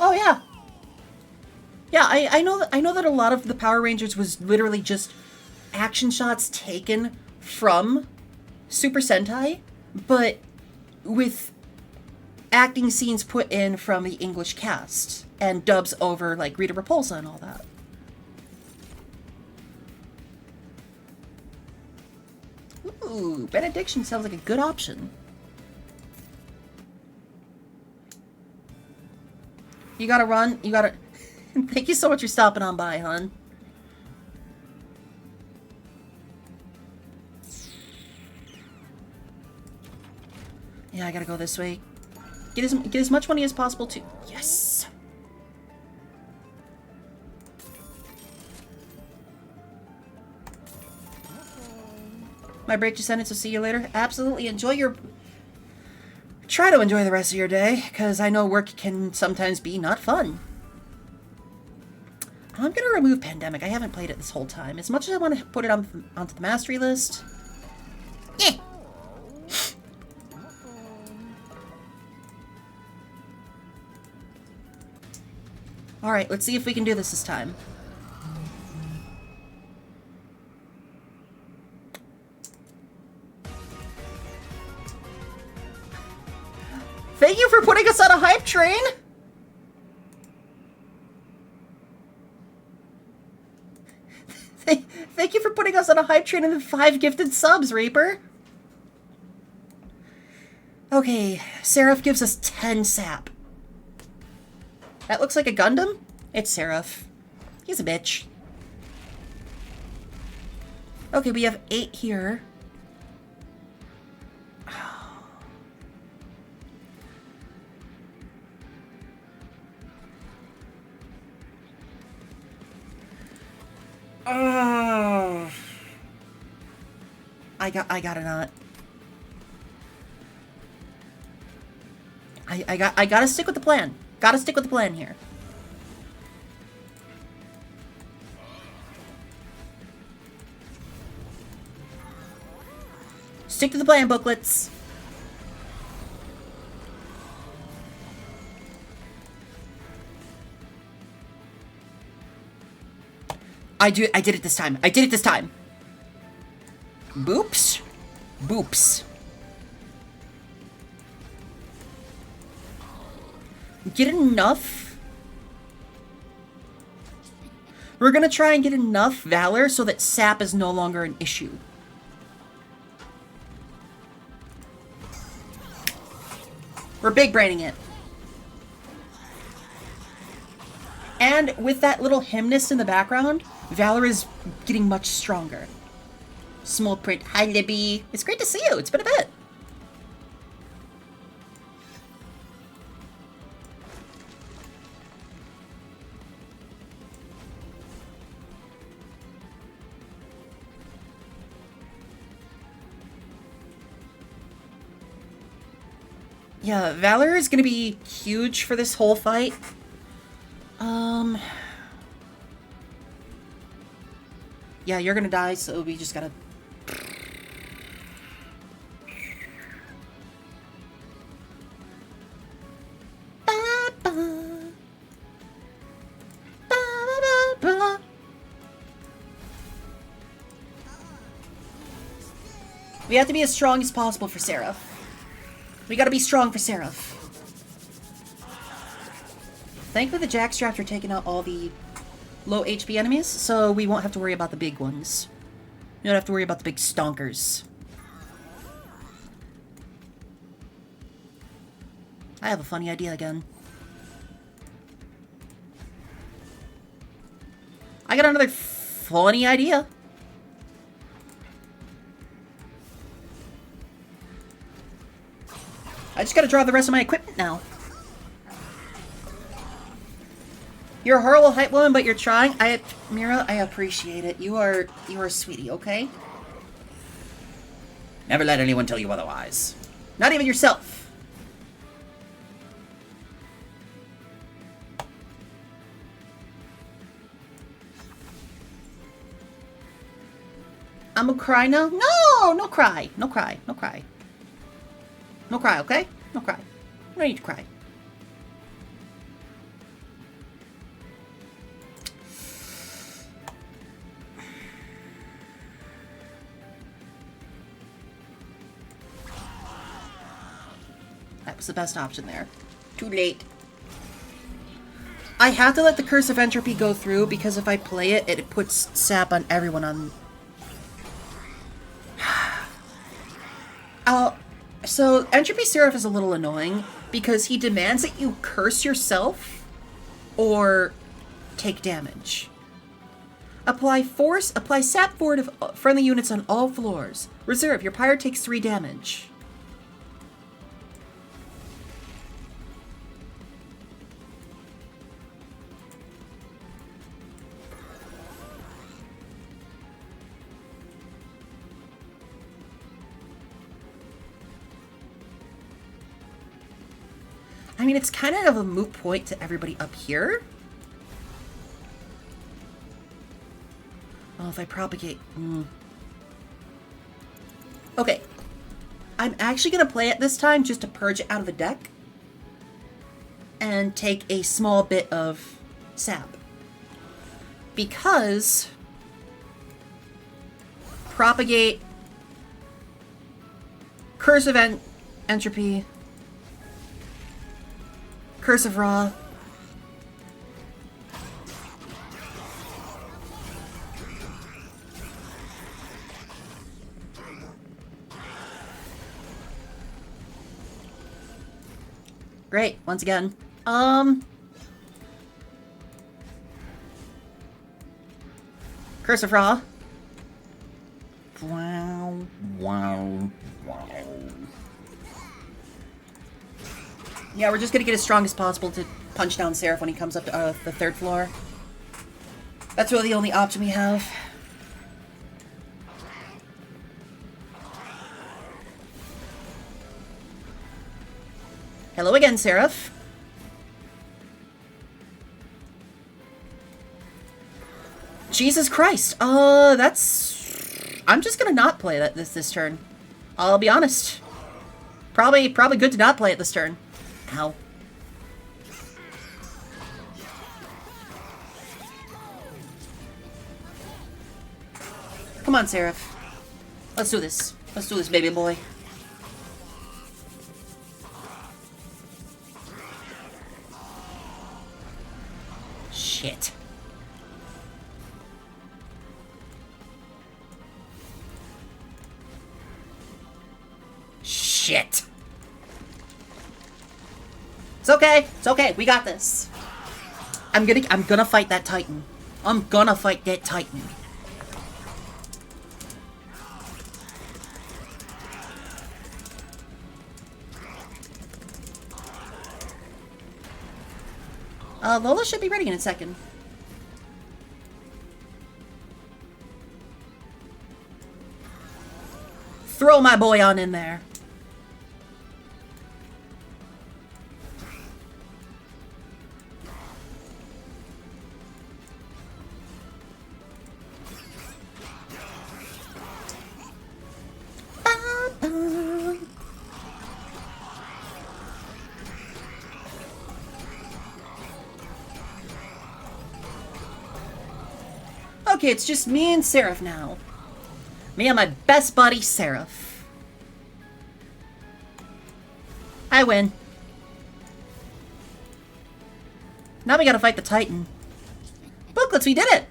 Oh yeah. Yeah, I know that a lot of the Power Rangers was literally just action shots taken from Super Sentai, but with acting scenes put in from the English cast and dubs over like Rita Repulsa and all that. Ooh, Benediction sounds like a good option. You gotta run, you gotta... Thank you so much for stopping on by, hon. Yeah, I gotta go this way. Get as much money as possible, too. Yes! My break just ended, so see you later. Absolutely, enjoy your... Try to enjoy the rest of your day, because I know work can sometimes be not fun. I'm gonna remove Pandemic. I haven't played it this whole time. As much as I want to put it onto the mastery list. Yeah. Alright, let's see if we can do this time. Thank you for putting us on a hype train! Thank you for putting us on a hype train and the 5 gifted subs, Reaper! Okay, Seraph gives us 10 sap. That looks like a Gundam? It's Seraph. He's a bitch. Okay, we have 8 here. Oh, I gotta not. I gotta stick with the plan. Gotta stick with the plan here. Stick to the plan, booklets. I did it this time. I did it this time. Boops. Boops. Get enough. We're gonna try and get enough Valor so that sap is no longer an issue. We're big braining it. And with that little hymnist in the background, Valor is getting much stronger. Small print. Hi, Libby. It's great to see you. It's been a bit. Yeah, Valor is going to be huge for this whole fight. Yeah, you're gonna die, so we just gotta... We have to be as strong as possible for Seraph. We gotta be strong for Seraph. Thankfully the jackstraps are taking out all the low HP enemies, so we won't have to worry about the big ones. You don't have to worry about the big stonkers. I have a funny idea again. I got another funny idea. I just gotta draw the rest of my equipment now. You're a horrible hype woman, but you're trying. Mira, I appreciate it. You are a sweetie, okay? Never let anyone tell you otherwise. Not even yourself. I'm gonna cry now? No! No cry. No cry. No cry. No cry, okay? No cry. No need to cry. That was the best option there. Too late. I have to let the Curse of Entropy go through because if I play it, it puts sap on everyone on... So, Entropy Seraph is a little annoying because he demands that you curse yourself or take damage. Apply sap forward of friendly units on all floors. Reserve, your pyre takes 3 damage. I mean, it's kind of a moot point to everybody up here. Oh, if I propagate... Okay. I'm actually going to play it this time just to purge it out of the deck. And take a small bit of sap. Because... propagate... Curse of Entropy... Curse of Ra. Great, once again. Curse of Ra. Wow, wow, wow. Yeah, we're just gonna get as strong as possible to punch down Seraph when he comes up to the 3rd floor. That's really the only option we have. Hello again, Seraph. Jesus Christ. That's... I'm just gonna not play that this turn. I'll be honest. Probably good to not play it this turn. Ow. Come on, Seraph. Let's do this. Let's do this, baby boy. Shit. Shit. It's okay. It's okay. We got this. I'm gonna fight that Titan. I'm gonna fight that Titan. Lola should be ready in a second. Throw my boy on in there. Okay, it's just me and Seraph now. Me and my best buddy, Seraph. I win. Now we gotta fight the Titan. Booklet Pilots, we did it!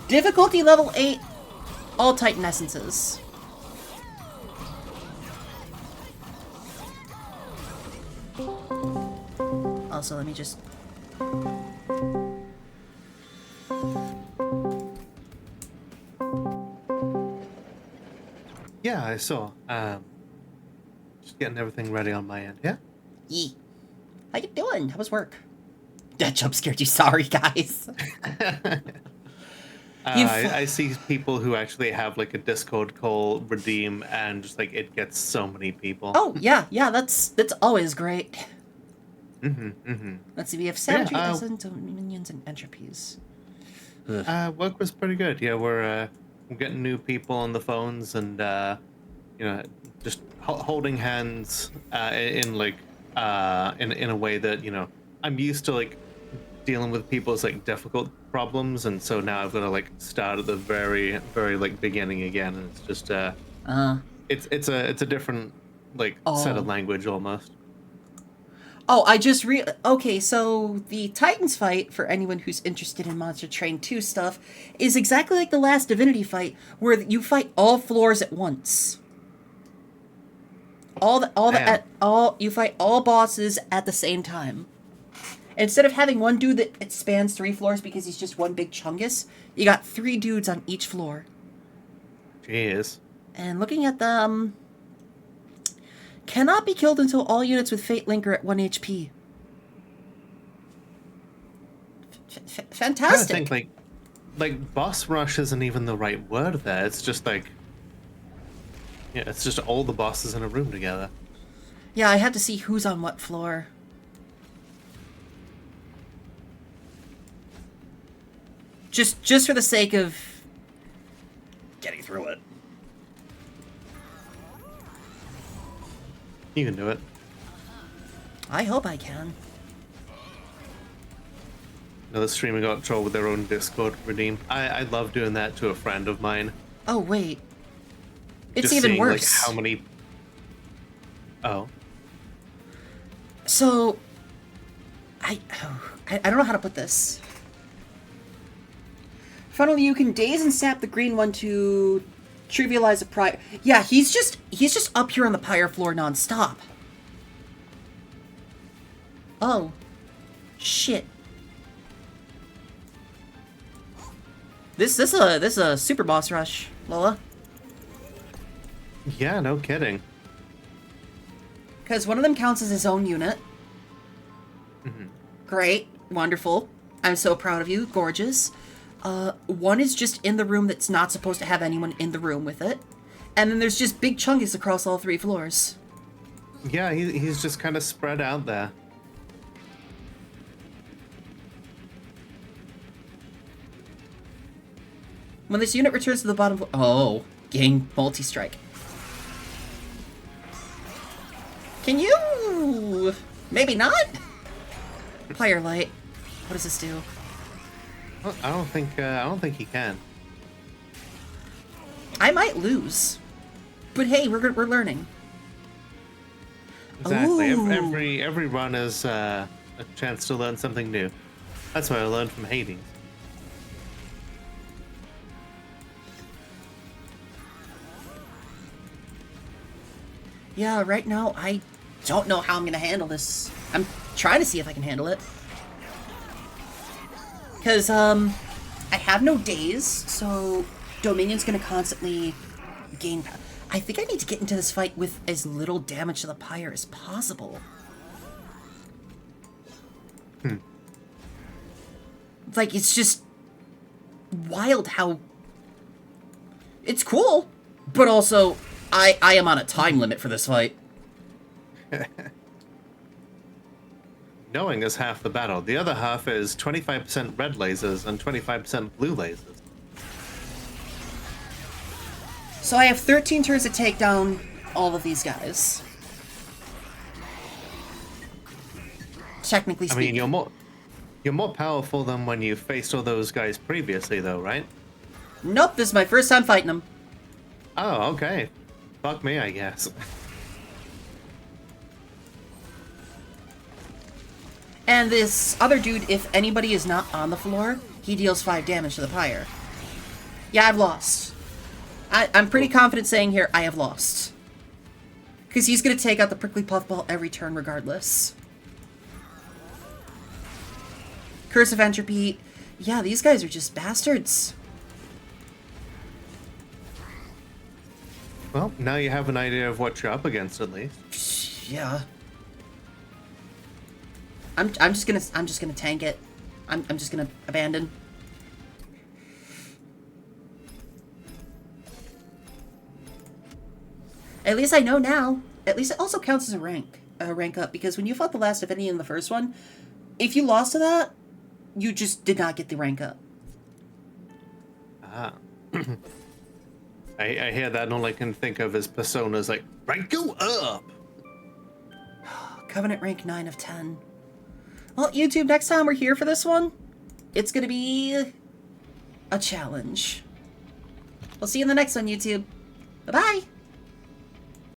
Difficulty level 8, all Titan essences. Also, let me just... Yeah, I saw. Just getting everything ready on my end, yeah? Yee. How you doing? How was work? That jump scared you. Sorry, guys. I see people who actually have like a Discord call redeem and just like it gets so many people. Oh, yeah, that's always great. Mm-hmm. Let's see, we have savagery, Yeah, minions, and entropies. work was pretty good. Yeah, we're getting new people on the phones and you know, just holding hands in like in a way that, you know, I'm used to like dealing with people's like difficult problems, and so now I've got to like start at the very like beginning again, and it's just it's a different like set of language almost. Oh, I just okay, so the Titans fight, for anyone who's interested in Monster Train 2 stuff, is exactly like the last Divinity fight, where you fight all floors at once. You fight all bosses at the same time. Instead of having one dude that it spans 3 floors because he's just one big chungus, you got 3 dudes on each floor. Jeez. And looking at them, cannot be killed until all units with Fate Link are at 1 HP. Fantastic. I think like boss rush isn't even the right word there. It's just like, yeah, it's just all the bosses in a room together. Yeah, I had to see who's on what floor. Just for the sake of getting through it. You can do it. I hope I can. Another streamer got in trouble with their own Discord redeem. I love doing that to a friend of mine. Oh, wait. It's Just even seeing, worse. Like, how many... Oh. So... I don't know how to put this. Finally, you can daze and sap the green one to trivialize a pyre. Yeah, he's just up here on the pyre floor nonstop. Oh. Shit. This is a super boss rush, Lola. Yeah, no kidding. Because one of them counts as his own unit. Mm-hmm. Great. Wonderful. I'm so proud of you. Gorgeous. One is just in the room that's not supposed to have anyone in the room with it. And then there's just big chungus across all 3 floors. Yeah, he's just kind of spread out there. When this unit returns to the bottom floor... Oh. Gain multi-strike. Can you... Maybe not? Fire light. What does this do? Well, I don't think he can. I might lose. But hey, we're learning. Exactly. Ooh. Every run is a chance to learn something new. That's what I learned from Hades. Yeah, right now, I don't know how I'm gonna handle this. I'm trying to see if I can handle it. Because, I have no days, so Dominion's gonna constantly gain power. I think I need to get into this fight with as little damage to the pyre as possible. Like, it's just wild how... It's cool, but also, I am on a time limit for this fight. Knowing is half the battle. The other half is 25% red lasers and 25% blue lasers. So I have 13 turns to take down all of these guys. Technically speaking. I mean, you're more powerful than when you faced all those guys previously, though, right? Nope, this is my first time fighting them. Oh, okay. Fuck me, I guess. And this other dude, if anybody is not on the floor, he deals 5 damage to the pyre. Yeah, I've lost. I'm pretty confident saying here, I have lost. Because he's going to take out the prickly puffball every turn regardless. Curse of Entropy. Yeah, these guys are just bastards. Well, now you have an idea of what you're up against, at least. Yeah. I'm just gonna tank it. I'm just gonna abandon. At least I know now. At least it also counts as a rank up, because when you fought the last Divinity in the first one, if you lost to that, you just did not get the rank up. Ah. I hear that, and all I can think of is Persona's like, rank go up! Covenant rank 9 of 10. Well, YouTube, next time we're here for this one, it's gonna be a challenge. We'll see you in the next one, YouTube. Bye-bye!